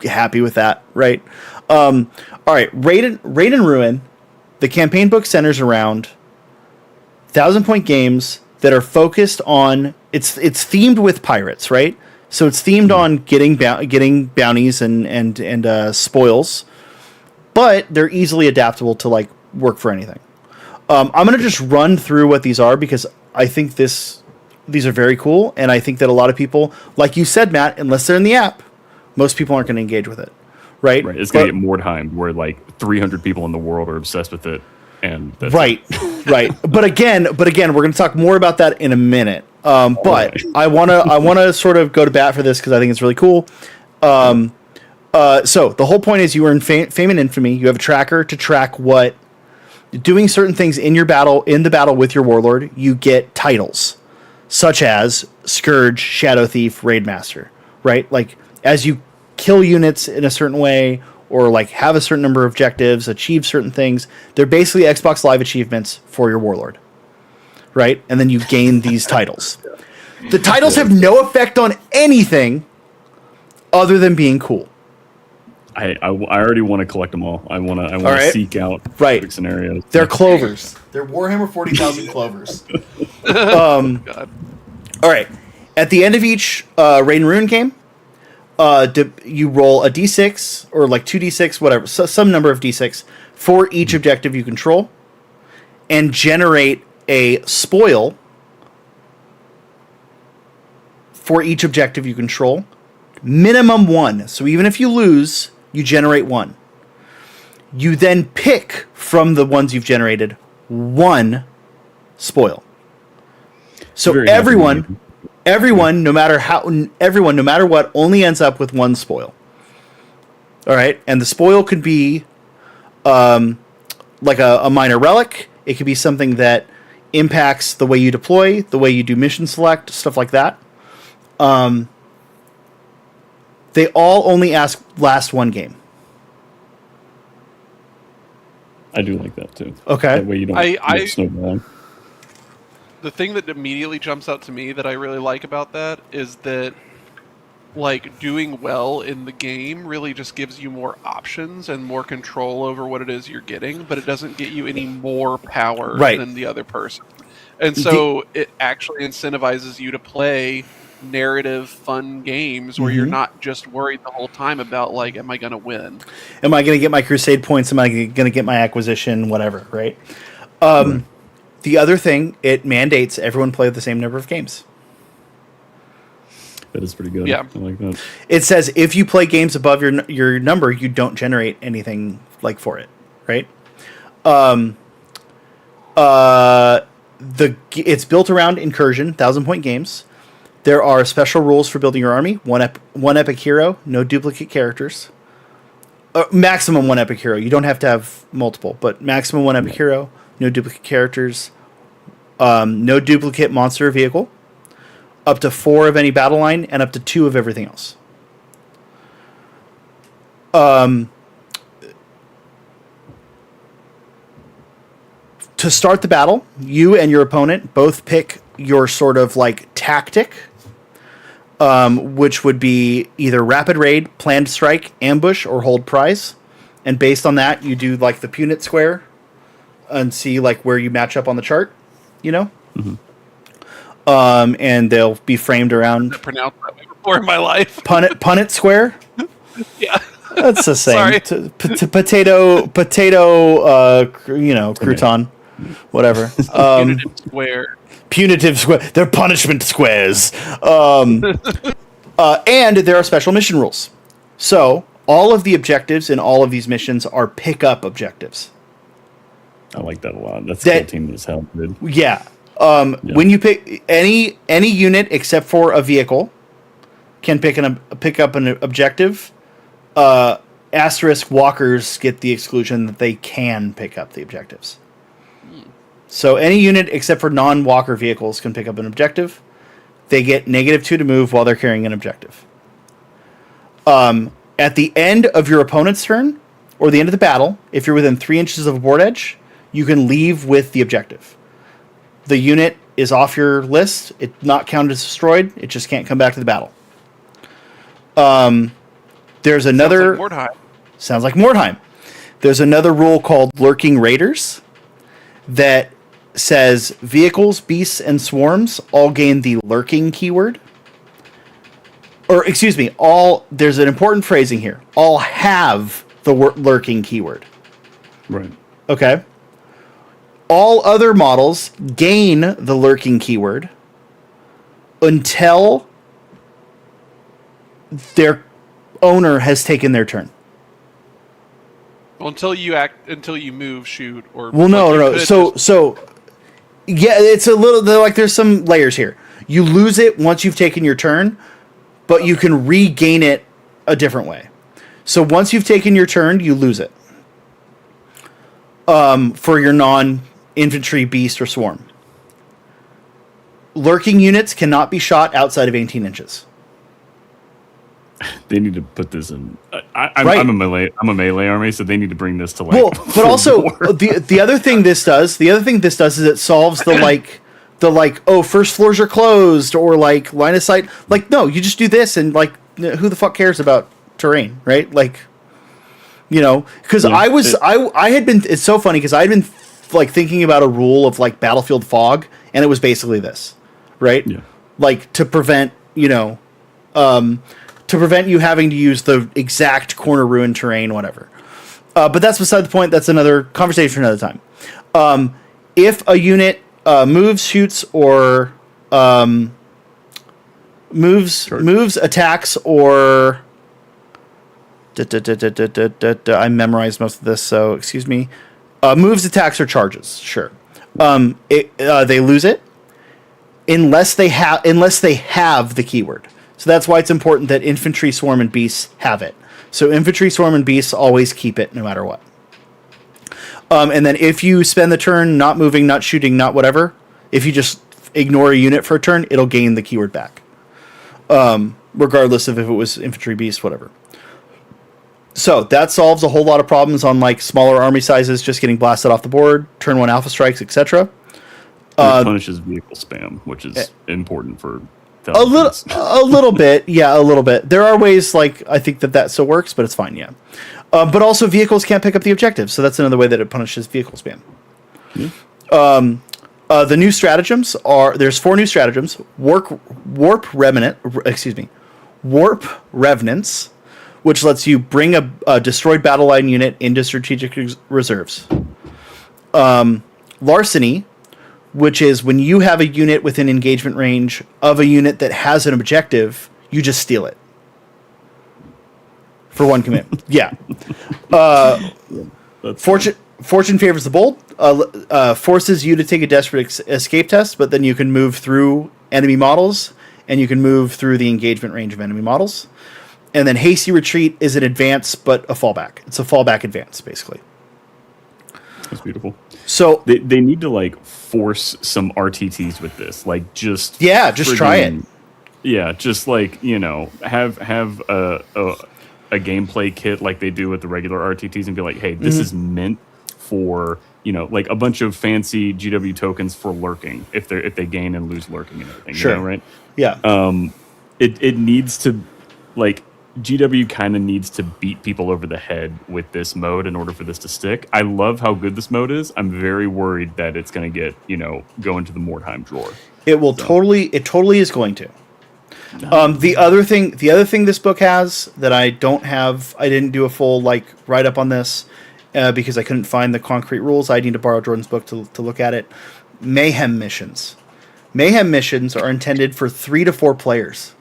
Happy with that, right? All right, Raid and Ruin. The campaign book centers around 1,000-point games that are focused on it's themed with pirates, right? So it's themed on getting bounties and spoils, but they're easily adaptable to work for anything. I'm gonna just run through what these are because I think these are very cool, and I think that a lot of people, like you said, Matt, unless they're in the app, most people aren't going to engage with it, right? Right. It's going to get Mordheim, where 300 people in the world are obsessed with it. And that's right. But again, we're going to talk more about that in a minute. But I want to sort of go to bat for this because I think it's really cool. So the whole point is you are in fame and infamy. You have a tracker to track what doing certain things in the battle with your warlord. You get titles such as Scourge, Shadow Thief, Raid Master. Right, as you kill units in a certain way, or have a certain number of objectives, achieve certain things. They're basically Xbox Live achievements for your warlord, right? And then you gain these titles. The titles have no effect on anything other than being cool. I already want to collect them all. I want to seek out perfect scenarios. They're clovers. They're Warhammer 40,000 clovers. God. All right. At the end of each Raid and Ruin game, you roll a d6 or 2d6, whatever, some number of d6 for each objective you control, and generate a spoil for each objective you control. minimum 1. So even if you lose, you generate 1. You then pick from the ones you've generated 1 spoil. So Very everyone, no matter what, only ends up with 1 spoil. All right, and the spoil could be like a minor relic. It could be something that impacts the way you deploy, the way you do mission select, stuff like that. They all only last 1 game. I do like that too. Okay. That way you don't I snowball. the thing that immediately jumps out to me that I really like about that is that, like, doing well in the game really just gives you more options and more control over what it is you're getting, but it doesn't get you any more power than the other person. And so it actually incentivizes you to play narrative, fun games where you're not just worried the whole time about, like, am I going to win? Am I going to get my crusade points? Am I going to get my acquisition? Whatever, right? The other thing, it mandates everyone play the same number of games. That is pretty good. Yeah. I like that. It says if you play games above your number, you don't generate anything like for it, right? It's built around incursion, 1,000-point games. There are special rules for building your army. One epic hero, no duplicate characters. Maximum 1 epic hero. You don't have to have multiple, but maximum 1 epic hero, no duplicate characters, no duplicate monster or vehicle. Up to 4 of any battle line, and up to 2 of everything else. To start the battle, you and your opponent both pick your sort of like tactic, which would be either rapid raid, planned strike, ambush, or hold prize. And based on that, you do like the Punnett square and see like where you match up on the chart, you know? Mm-hmm. And they'll be framed around. I've pronounced that way before in my life. Punnett square. Yeah, that's the same. Sorry. Potato. Crouton, whatever. Punitive square. Punitive square. They're punishment squares. And there are special mission rules. So all of the objectives in all of these missions are pick-up objectives. I like that a lot. That's cool team as hell, dude. Yeah. When you pick any unit except for a vehicle can pick up an objective. Asterisk walkers get the exclusion that they can pick up the objectives. So any unit except for non-walker vehicles can pick up an objective. They get -2 to move while they're carrying an objective. At the end of your opponent's turn or the end of the battle, if you're within 3 inches of a board edge, you can leave with the objective. The unit is off your list. It's not counted as destroyed. It just can't come back to the battle. There's another... Sounds like Mordheim. There's another rule called Lurking Raiders that says vehicles, beasts, and swarms all gain the lurking keyword. Or, excuse me, there's an important phrasing here. All have the lurking keyword. Right. Okay. All other models gain the lurking keyword until their owner has taken their turn. Well, until you move, shoot, or no. So yeah, it's a little like there's some layers here. You lose it once you've taken your turn, but you can regain it a different way. So once you've taken your turn, you lose it. For your non-infantry, beast, or swarm. Lurking units cannot be shot outside of 18 inches. They need to put this in. I'm a melee army, so they need to bring this to life. Well, but also the other thing this does is it solves the first floors are closed or like line of sight. Like no, you just do this and like who the fuck cares about terrain, right? Like, you know, because I had been. It's so funny because I had been like thinking about a rule of like battlefield fog, and it was basically this, right? Yeah. Like to prevent you having to use the exact corner ruin terrain, whatever. But that's beside the point. That's another conversation for another time. If a unit moves, shoots, or Moves, attacks, or I memorized most of this, so excuse me. Moves, attacks, or charges. Sure. They lose it unless they have the keyword. So that's why it's important that infantry, swarm, and beasts have it. So infantry, swarm, and beasts always keep it no matter what. And then if you spend the turn not moving, not shooting, not whatever, if you just ignore a unit for a turn, it'll gain the keyword back. Regardless of if it was infantry, beast, whatever. So that solves a whole lot of problems on like smaller army sizes just getting blasted off the board, turn 1 alpha strikes, etc. It punishes vehicle spam, which is important for a little bit. Yeah, a little bit. There are ways like I think that still works, but it's fine, yeah. But also vehicles can't pick up the objective, so that's another way that it punishes vehicle spam. Yeah. The new stratagems there's 4 new stratagems. Warp Revenants, which lets you bring a destroyed battle line unit into strategic reserves. Larceny, which is when you have a unit within engagement range of a unit that has an objective, you just steal it. For 1 commit. Yeah. Fortune favors the bold. Forces you to take a desperate escape test, but then you can move through enemy models, and you can move through the engagement range of enemy models. And then hasty retreat is an advance, but a fallback. It's a fallback advance, basically. That's beautiful. So they need to like force some RTTs with this, like just try it. Yeah, just like have a gameplay kit like they do with the regular RTTs, and be like, hey, this is meant for like a bunch of fancy GW tokens for lurking if they gain and lose lurking and everything. Sure. Right? Yeah. It needs to like. GW kind of needs to beat people over the head with this mode in order for this to stick. I love how good this mode is. I'm very worried that it's going to get, go into the Mordheim drawer. It totally is going to. The other thing this book has that I don't have, I didn't do a full write up on this because I couldn't find the concrete rules. I need to borrow Jordan's book to look at it. Mayhem missions. Mayhem missions are intended for 3 to 4 players.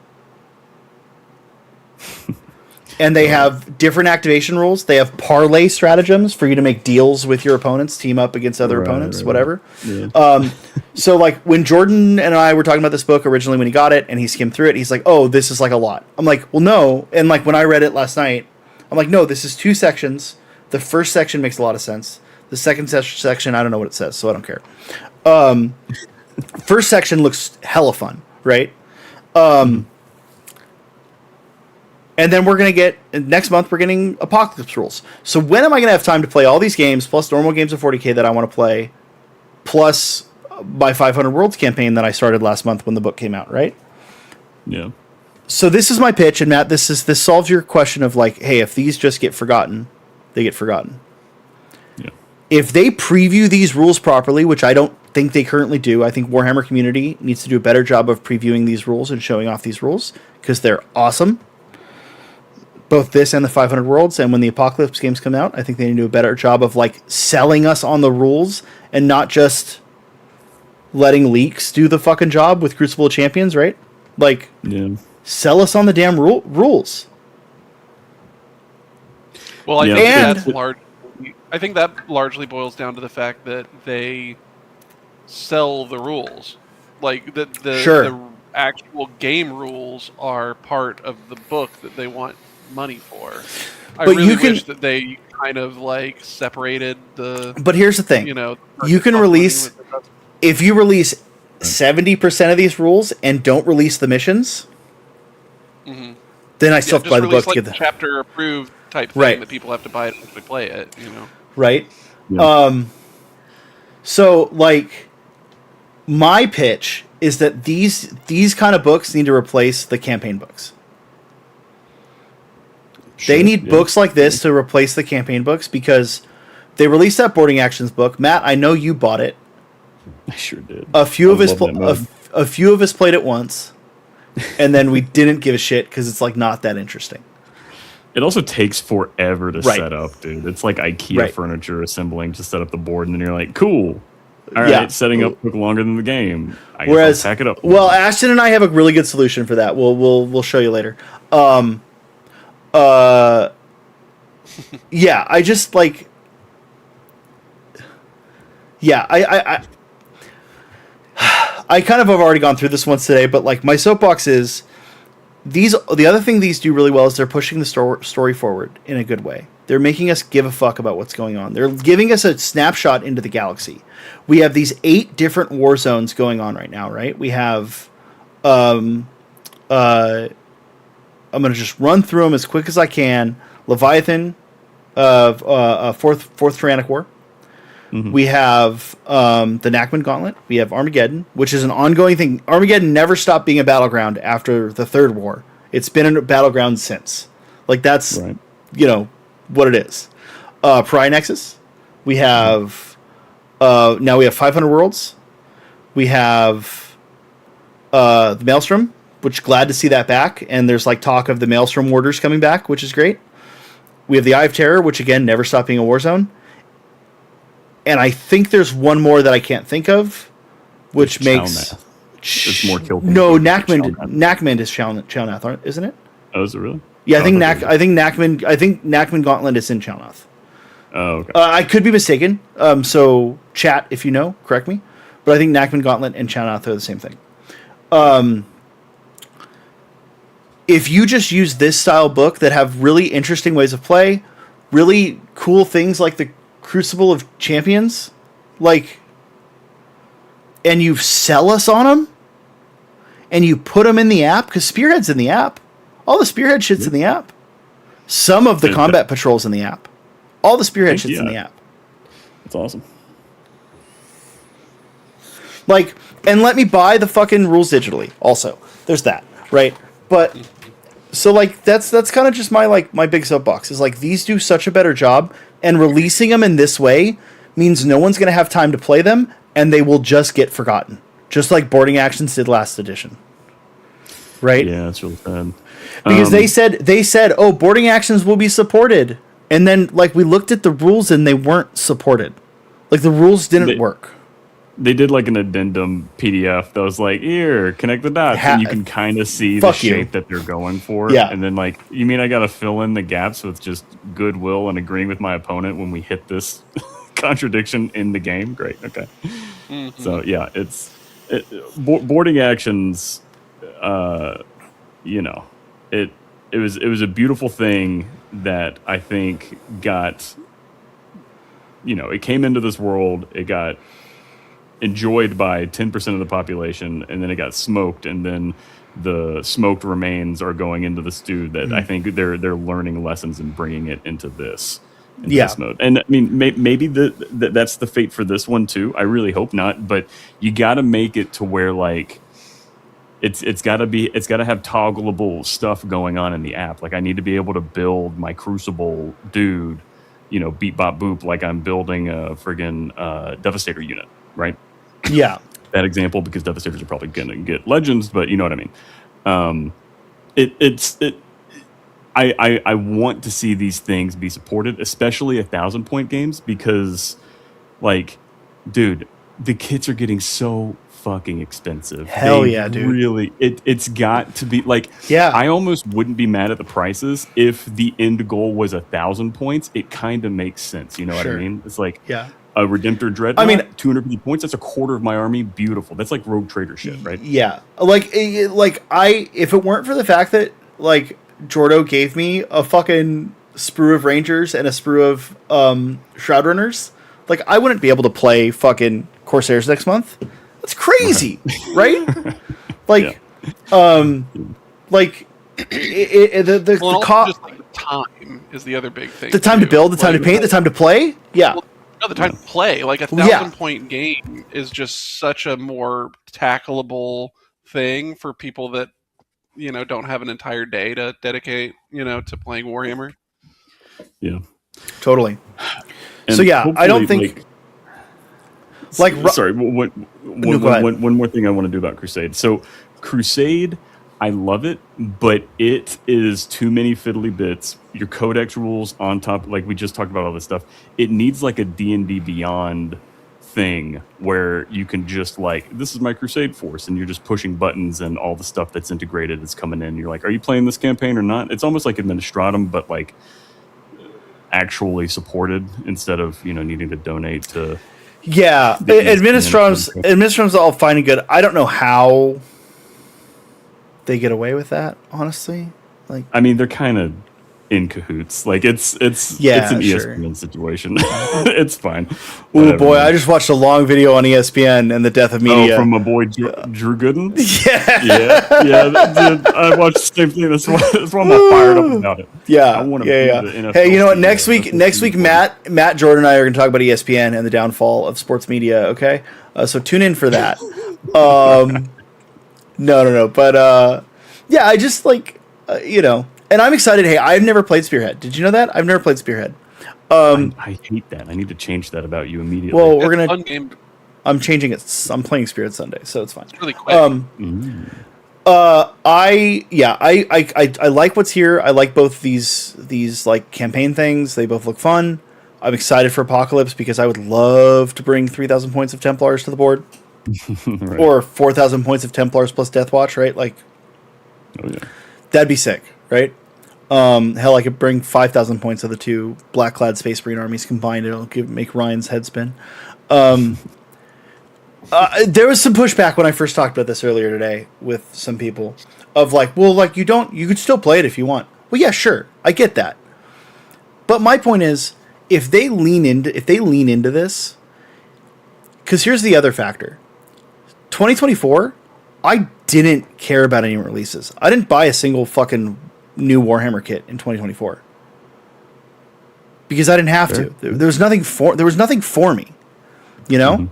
And they have different activation rules. They have parlay stratagems for you to make deals with your opponents, team up against other opponents, whatever. Yeah. So when Jordan and I were talking about this book originally when he got it and he skimmed through it, he's like, oh, this is like a lot. I'm like, well, no. And when I read it last night, I'm like, no, this is 2 sections. The first section makes a lot of sense. The second section, I don't know what it says, so I don't care. First section looks hella fun, right? And then next month we're getting Apocalypse rules. So when am I going to have time to play all these games, plus normal games of 40k that I want to play, plus my 500 Worlds campaign that I started last month when the book came out, right? Yeah. So this is my pitch, and Matt, this solves your question of hey, if these just get forgotten, they get forgotten. Yeah. If they preview these rules properly, which I don't think they currently do, I think Warhammer community needs to do a better job of previewing these rules and showing off these rules, because they're awesome. Both this and the 500 Worlds, and when the Apocalypse games come out, I think they need to do a better job of selling us on the rules and not just letting leaks do the fucking job with Crucible of Champions, right? Sell us on the damn rules. Well, I think that largely boils down to the fact that they sell the rules. The actual game rules are part of the book that they want money for. I really wish that they kind of separated the. But here's the thing: you can release if you release 70% of these rules and don't release the missions. Mm-hmm. Then I still have to buy the book to get the chapter approved type thing that people have to buy to actually play it. Right. Yeah. So my pitch is that these kind of books need to replace the campaign books. They need books like this to replace the campaign books because they released that Boarding Actions book. Matt, I know you bought it. I sure did. A few of us played it once, and then we didn't give a shit because it's not that interesting. It also takes forever to set up, dude. It's like IKEA furniture assembling to set up the board, and then you're like, cool. All right, setting up took longer than the game. I guess I'll pack it up. Well, Ashton and I have a really good solution for that. We'll show you later. Yeah, I just like. Yeah, I kind of have already gone through this once today, but like my soapbox is the other thing these do really well is they're pushing the story forward in a good way. They're making us give a fuck about what's going on. They're giving us a snapshot into the galaxy. We have these 8 different war zones going on right now, right? We have I'm going to just run through them as quick as I can. Leviathan, fourth Tyrannic War. Mm-hmm. We have the Nachman Gauntlet. We have Armageddon, which is an ongoing thing. Armageddon never stopped being a battleground after the Third War. It's been a battleground since. Like, that's, what it is. Pariah Nexus. We have... now we have 500 Worlds. We have the Maelstrom, which glad to see that back. And there's, like, talk of the Maelstrom Warders coming back, which is great. We have the Eye of Terror, which, again, never stopped being a war zone. And I think there's one more that I can't think of, which makes... It's more kill. No, Nachman is Chalnath, isn't it? Oh, is it really? Yeah, I think Nachman Gauntlet is in Chalnath. Oh, okay. I could be mistaken. So chat if you know, correct me. But I think Nachman Gauntlet and Chalnath are the same thing. If you just use this style book that have really interesting ways of play, really cool things like the Crucible of Champions, like, and you sell us on them, and you put them in the app, because Spearhead's in the app. All the Spearhead shit's in the app. Some of the combat patrols in the app. All the Spearhead shit's in the app. That's awesome. Like, and let me buy the fucking rules digitally. Also, there's that, right? But so like that's kind of just my big soapbox is like these do such a better job, and releasing them in this way means no one's gonna have time to play them, and they will just get forgotten, just like Boarding Actions did last edition. Right? Yeah, that's really sad. Because they said, oh, Boarding Actions will be supported, and then like we looked at the rules and they weren't supported. Like the rules didn't work. They did like an addendum PDF that was like, here, connect the dots, and you can kind of see the shape that they're going for. Yeah. And then like, you mean I got to fill in the gaps with just goodwill and agreeing with my opponent when we hit this contradiction in the game? Great. Okay. Mm-hmm. So yeah, Boarding Actions. It was a beautiful thing that I think got, it came into this world, it got enjoyed by 10% of the population, and then it got smoked, and then the smoked remains are going into the stew that I think they're learning lessons and bringing it into this. This mode. And I mean, maybe that's the fate for this one too. I really hope not, but you got to make it to where like, It's got to have toggleable stuff going on in the app. Like I need to be able to build my Crucible dude, beep bop boop, like I'm building a friggin' Devastator unit, right? Yeah. That example, because Devastators are probably gonna get Legends, but you know what I mean. I want to see these things be supported, especially 1,000-point games, because, like, dude, the kits are getting so fucking expensive. Hell yeah, dude. Really, it's got to be like. Yeah. I almost wouldn't be mad at the prices if the end goal was 1,000 points. It kind of makes sense. You know what I mean? It's like a Redemptor Dreadnought. I mean, 250 points. That's a quarter of my army. Beautiful. That's like Rogue Trader shit, right? Yeah. If it weren't for the fact that like Jordo gave me a fucking sprue of Rangers and a sprue of Shroudrunners, like I wouldn't be able to play fucking Corsairs next month. That's crazy, right? Like, the cost. Just like time is the other big thing. The time to build, the time to paint, the time to play. Yeah. Well, no, the time to play. Like 1,000-point game is just such a more tackleable thing for people that don't have an entire day to dedicate to playing Warhammer. Yeah. Totally. And so yeah, I don't think. Sorry, one more thing I want to do about Crusade. So Crusade, I love it, but it is too many fiddly bits. Your codex rules on top, like we just talked about all this stuff. It needs like a D&D Beyond thing where you can just like, this is my Crusade force, and you're just pushing buttons and all the stuff that's integrated is coming in. You're like, are you playing this campaign or not? It's almost like Administratum, but like actually supported instead of, you know, needing to donate to. Yeah, Administratum's all fine and good. I don't know how they get away with that, honestly. Like, I mean, they're kind of in cahoots. Like it's an ESPN situation. It's fine. Oh boy, I just watched a long video on ESPN and the death of media. Oh, from my boy Drew Gooden. Yeah. Dude, I watched the same thing. That's why I'm fired up about it. Yeah. Hey, you know what? Next week, Matt Jordan and I are going to talk about ESPN and the downfall of sports media. Okay, so tune in for that. No, but yeah, I just like you know. And I'm excited. Hey, I've never played Spearhead. Did you know that? I've never played Spearhead. I hate that. I need to change that about you immediately. Well, I'm changing it. I'm playing Spearhead Sunday, so it's fine. It's really quick. I like what's here. I like both these like campaign things. They both look fun. I'm excited for Apocalypse because I would love to bring 3,000 points of Templars to the board, right. Or 4,000 points of Templars plus Deathwatch. Right? Like, oh yeah, that'd be sick. Right? Hell, I could bring 5,000 points of the two Black-clad Space Marine armies combined. It'll make Ryan's head spin. There was some pushback when I first talked about this earlier today with some people of like, well, like you could still play it if you want. Well, yeah, sure, I get that. But my point is, if they lean into this, because here's the other factor: 2024, I didn't care about any releases. I didn't buy a single fucking new Warhammer kit in 2024 because I didn't have to. There was nothing for me, you know.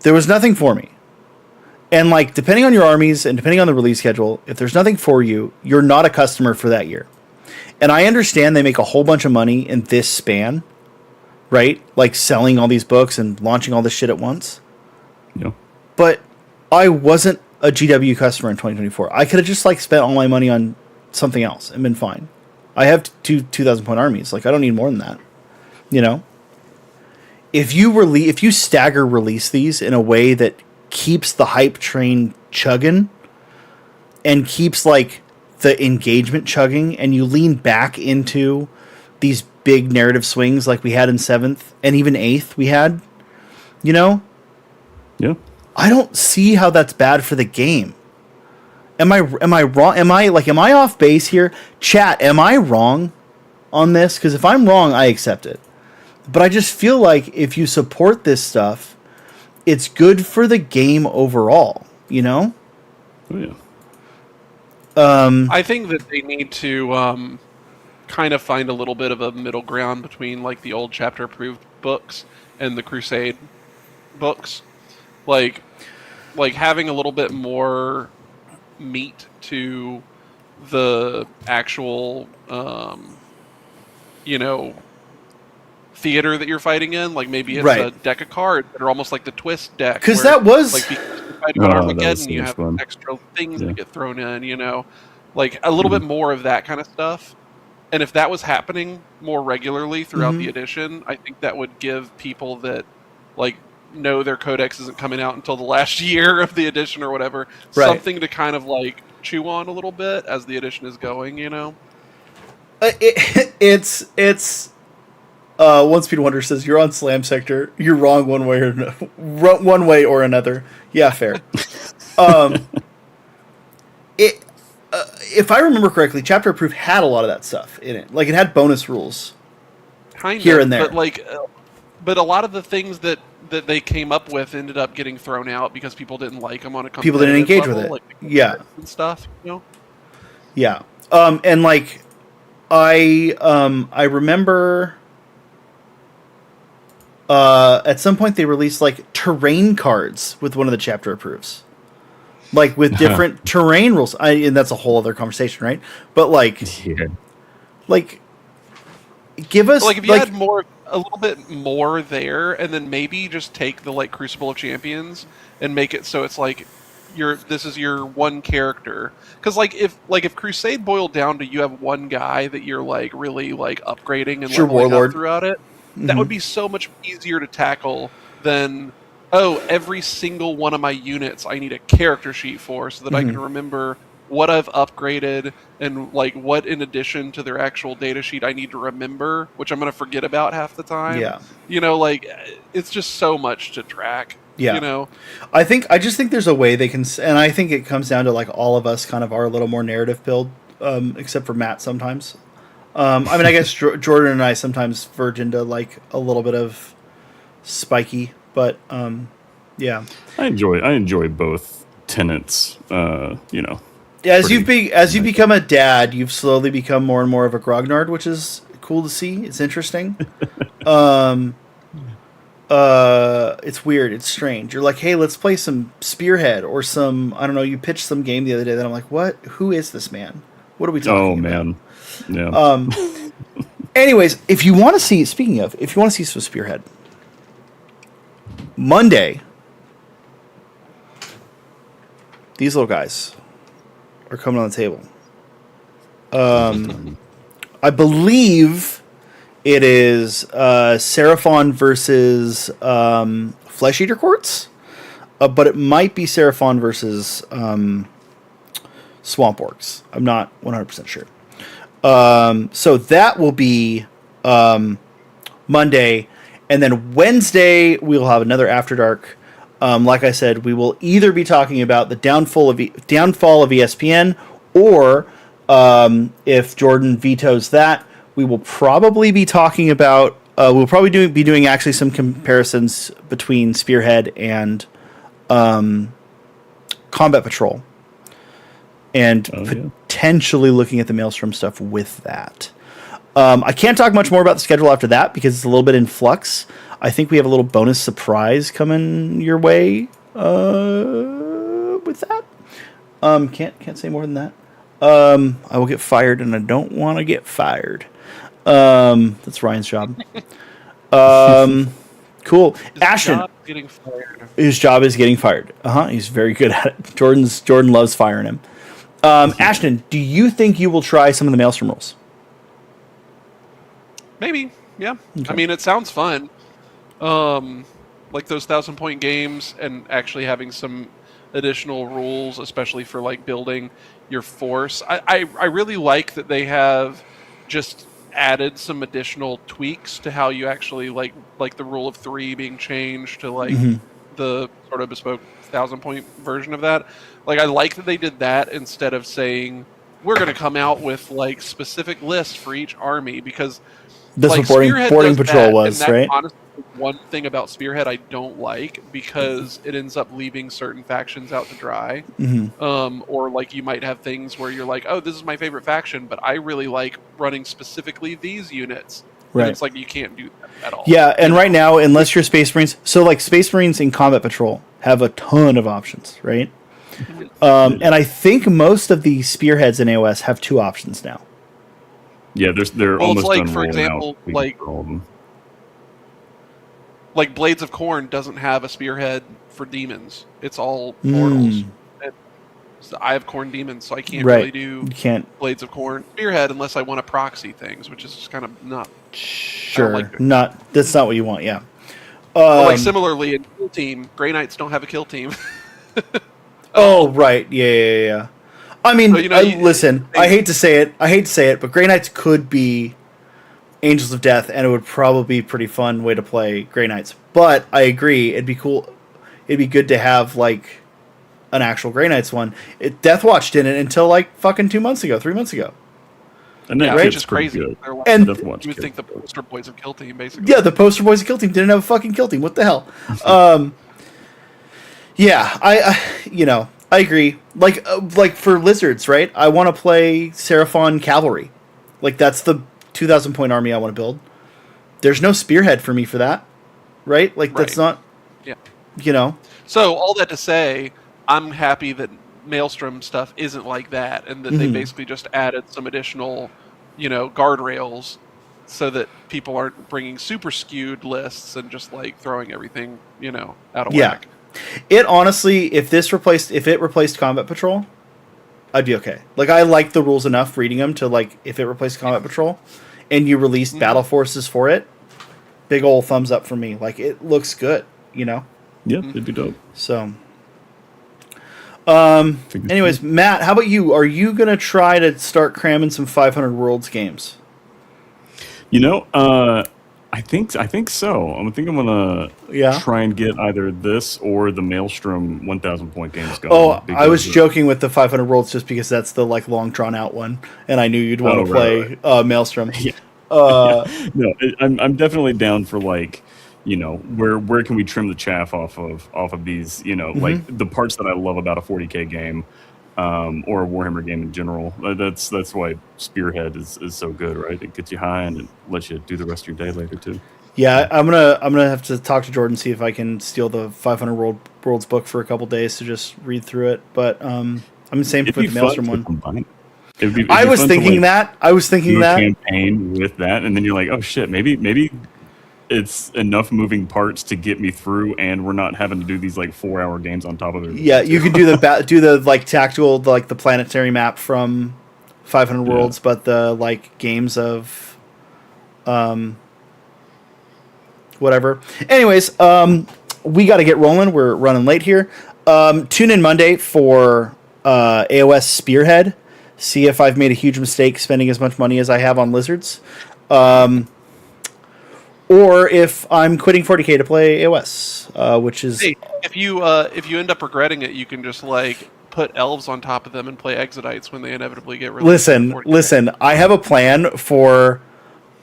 There was nothing for me, and like depending on your armies and depending on the release schedule, if there's nothing for you, you're not a customer for that year. And I understand they make a whole bunch of money in this span, right? Like selling all these books and launching all this shit at once. Yeah. But I wasn't a GW customer in 2024. I could have just like spent all my money on something else and been fine. I have 2,000 point armies. Like I don't need more than that. You know? If you stagger release these in a way that keeps the hype train chugging and keeps like the engagement chugging, and you lean back into these big narrative swings like we had in 7th and even 8th we had, you know? Yeah. I don't see how that's bad for the game. Am I wrong? Am I off base here? Chat, am I wrong on this? Because if I'm wrong, I accept it. But I just feel like if you support this stuff, it's good for the game overall, you know? Oh yeah. I think that they need to kind of find a little bit of a middle ground between like the old chapter approved books and the Crusade books. Like having a little bit more meat to the actual, theater that you're fighting in. Like maybe it's a deck of cards that are almost like the twist deck. Because that was like because you're fighting on Armageddon, you have extra things that get thrown in. You know, like a little bit more of that kind of stuff. And if that was happening more regularly throughout the edition, I think that would give people that like know their codex isn't coming out until the last year of the edition or whatever, something to kind of like chew on a little bit as the edition is going, you know? It's One Speed Wonder says you're on Slam Sector. You're wrong one way or another. Yeah, fair. If I remember correctly, Chapter Approved had a lot of that stuff in it. Like it had bonus rules, here and there. But a lot of the things that they came up with ended up getting thrown out because people didn't like them on a people didn't engage level, with it. Like and stuff, you know. Yeah, and like I remember at some point they released like terrain cards with one of the chapter approves, like with different terrain rules. And that's a whole other conversation, right? But like, like give us like if you had a little bit more there, and then maybe just take the like Crucible of Champions and make it so it's like this is your one character. Because like if Crusade boiled down to you have one guy that you're like really like upgrading and leveling up throughout it, that would be so much easier to tackle than, oh, every single one of my units I need a character sheet for so that I can remember what I've upgraded and like what in addition to their actual data sheet I need to remember, which I'm going to forget about half the time. Yeah. You know, like it's just so much to track. Yeah. You know, I just think there's a way they can, and I think it comes down to like all of us kind of are a little more narrative build, except for Matt sometimes. I mean, I guess Jordan and I sometimes verge into like a little bit of spiky, but yeah. I enjoy both tenets. You know. As you become a dad, you've slowly become more and more of a grognard, which is cool to see. It's interesting. It's weird. It's strange. You're like, hey, let's play some Spearhead or some, I don't know. You pitched some game the other day that I'm like, what? Who is this man? What are we talking about? Oh man, yeah. Anyways, if you want to see some Spearhead, Monday, these little guys are coming on the table. I believe it is Seraphon versus Flesh Eater Courts, but it might be Seraphon versus Swamp Orcs. I'm not 100% sure. So that will be Monday, and then Wednesday we'll have another After Dark. Like I said, we will either be talking about the downfall of ESPN, or if Jordan vetoes that, we will probably be talking about. We'll probably be doing actually some comparisons between Spearhead and Combat Patrol, and potentially looking at the Maelstrom stuff with that. I can't talk much more about the schedule after that because it's a little bit in flux. I think we have a little bonus surprise coming your way with that. Can't say more than that. I will get fired, and I don't want to get fired. That's Ryan's job. Cool. Ashton. His job is getting fired. He's very good at it. Jordan loves firing him. Ashton, do you think you will try some of the Maelstrom rules? Maybe. Yeah. Okay. I mean, it sounds fun. Like those 1,000-point games and actually having some additional rules, especially for like building your force. I really like that they have just added some additional tweaks to how you actually like the rule of 3 being changed to like the sort of bespoke 1,000-point version of that. Like, I like that they did that instead of saying we're going to come out with like specific lists for each army, because this like, boarding patrol was right. Honestly, one thing about Spearhead I don't like, because it ends up leaving certain factions out to dry. Or like you might have things where you're like, oh, this is my favorite faction, but I really like running specifically these units. Right. And it's like you can't do that at all. Yeah, and right now, unless you're Space Marines, so like Space Marines in Combat Patrol have a ton of options, right? And I think most of the Spearheads in AOS have 2 options now. Yeah, they're almost like, done for example, like Blades of Corn doesn't have a Spearhead for demons. It's all mortals. So I have Corn demons, so I can't really do Blades of Corn Spearhead unless I want to proxy things, which is just kind of not sure. That's not what you want. Yeah. Like similarly in Kill Team, Grey Knights don't have a Kill Team. Oh right, yeah. I mean, so, listen. I hate to say it, but Grey Knights could be Angels of Death, and it would probably be a pretty fun way to play Grey Knights. But I agree, it'd be cool. It'd be good to have like an actual Grey Knights one. Deathwatch didn't until like fucking 3 months ago. And that which is crazy. And you would think the poster boys of Kill Team, basically. Yeah, the poster boys of Kill Team didn't have a fucking Kill Team. What the hell? Yeah, I agree. Like for Lizards, right? I want to play Seraphon Cavalry. Like that's the 2,000-point army I want to build. There's no Spearhead for me for that, right? Like that's not. Yeah. So all that to say, I'm happy that Maelstrom stuff isn't like that, and that they basically just added some additional, guardrails, so that people aren't bringing super skewed lists and just like throwing everything, out of whack. It honestly, if it replaced Combat Patrol, I'd be okay. Like I like the rules enough reading them to like if it replaced Combat Patrol, and you released battle forces for it, big old thumbs up for me. Like, it looks good, you know? Yeah, it'd be dope. So, anyways, Matt, how about you? Are you going to try to start cramming some 500 Worlds games? You know, I think so. I think I'm gonna try and get either this or the Maelstrom 1,000 point games going. Oh, I was joking with the 500 Worlds just because that's the like long drawn out one, and I knew you'd want to play Maelstrom. Yeah. No, I'm definitely down for like, you know, where can we trim the chaff off of these, you know, like the parts that I love about a 40K game. Or a Warhammer game in general. That's why Spearhead is so good, right? It gets you high and it lets you do the rest of your day later too. Yeah, I'm gonna have to talk to Jordan, see if I can steal the 500 Worlds book for a couple days to just read through it. But I'm the same with the Maelstrom one. I was thinking that. Campaign with that, and then you're like, oh shit, maybe it's enough moving parts to get me through, and we're not having to do these like 4-hour games on top of it. Yeah, you can do the like tactical, like the planetary map from 500 Worlds, but the like games of, whatever. Anyways, we got to get rolling. We're running late here. Tune in Monday for AOS Spearhead. See if I've made a huge mistake spending as much money as I have on lizards. Or if I'm quitting 40K to play AOS, which is... Hey, if you end up regretting it, you can just like put elves on top of them and play Exodites when they inevitably get released. Listen, I have a plan for...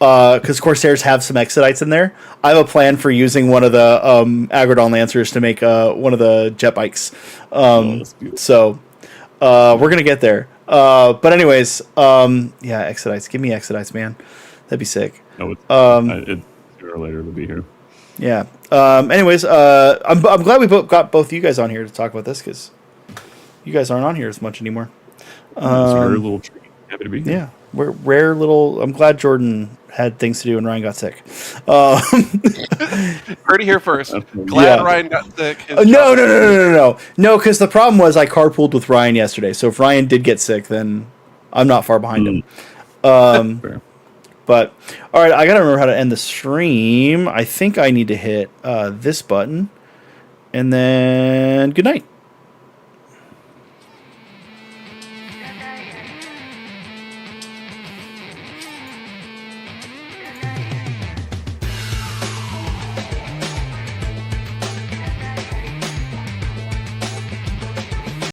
because Corsairs have some Exodites in there. I have a plan for using one of the Agrodon Lancers to make one of the jet bikes. So we're going to get there. But anyways, Exodites. Give me Exodites, man. That'd be sick. No, or later it'll be here. Yeah. Anyways, I'm glad we got both you guys on here to talk about this because you guys aren't on here as much anymor. It's a rare little treat. Happy to be here. Yeah, we're rare little. I'm glad Jordan had things to do and Ryan got sick. Heard it here first. Glad Ryan got sick. No. Because the problem was I carpooled with Ryan yesterday. So if Ryan did get sick, then I'm not far behind him. Fair. But, all right, I got to remember how to end the stream. I think I need to hit this button. And then, good night.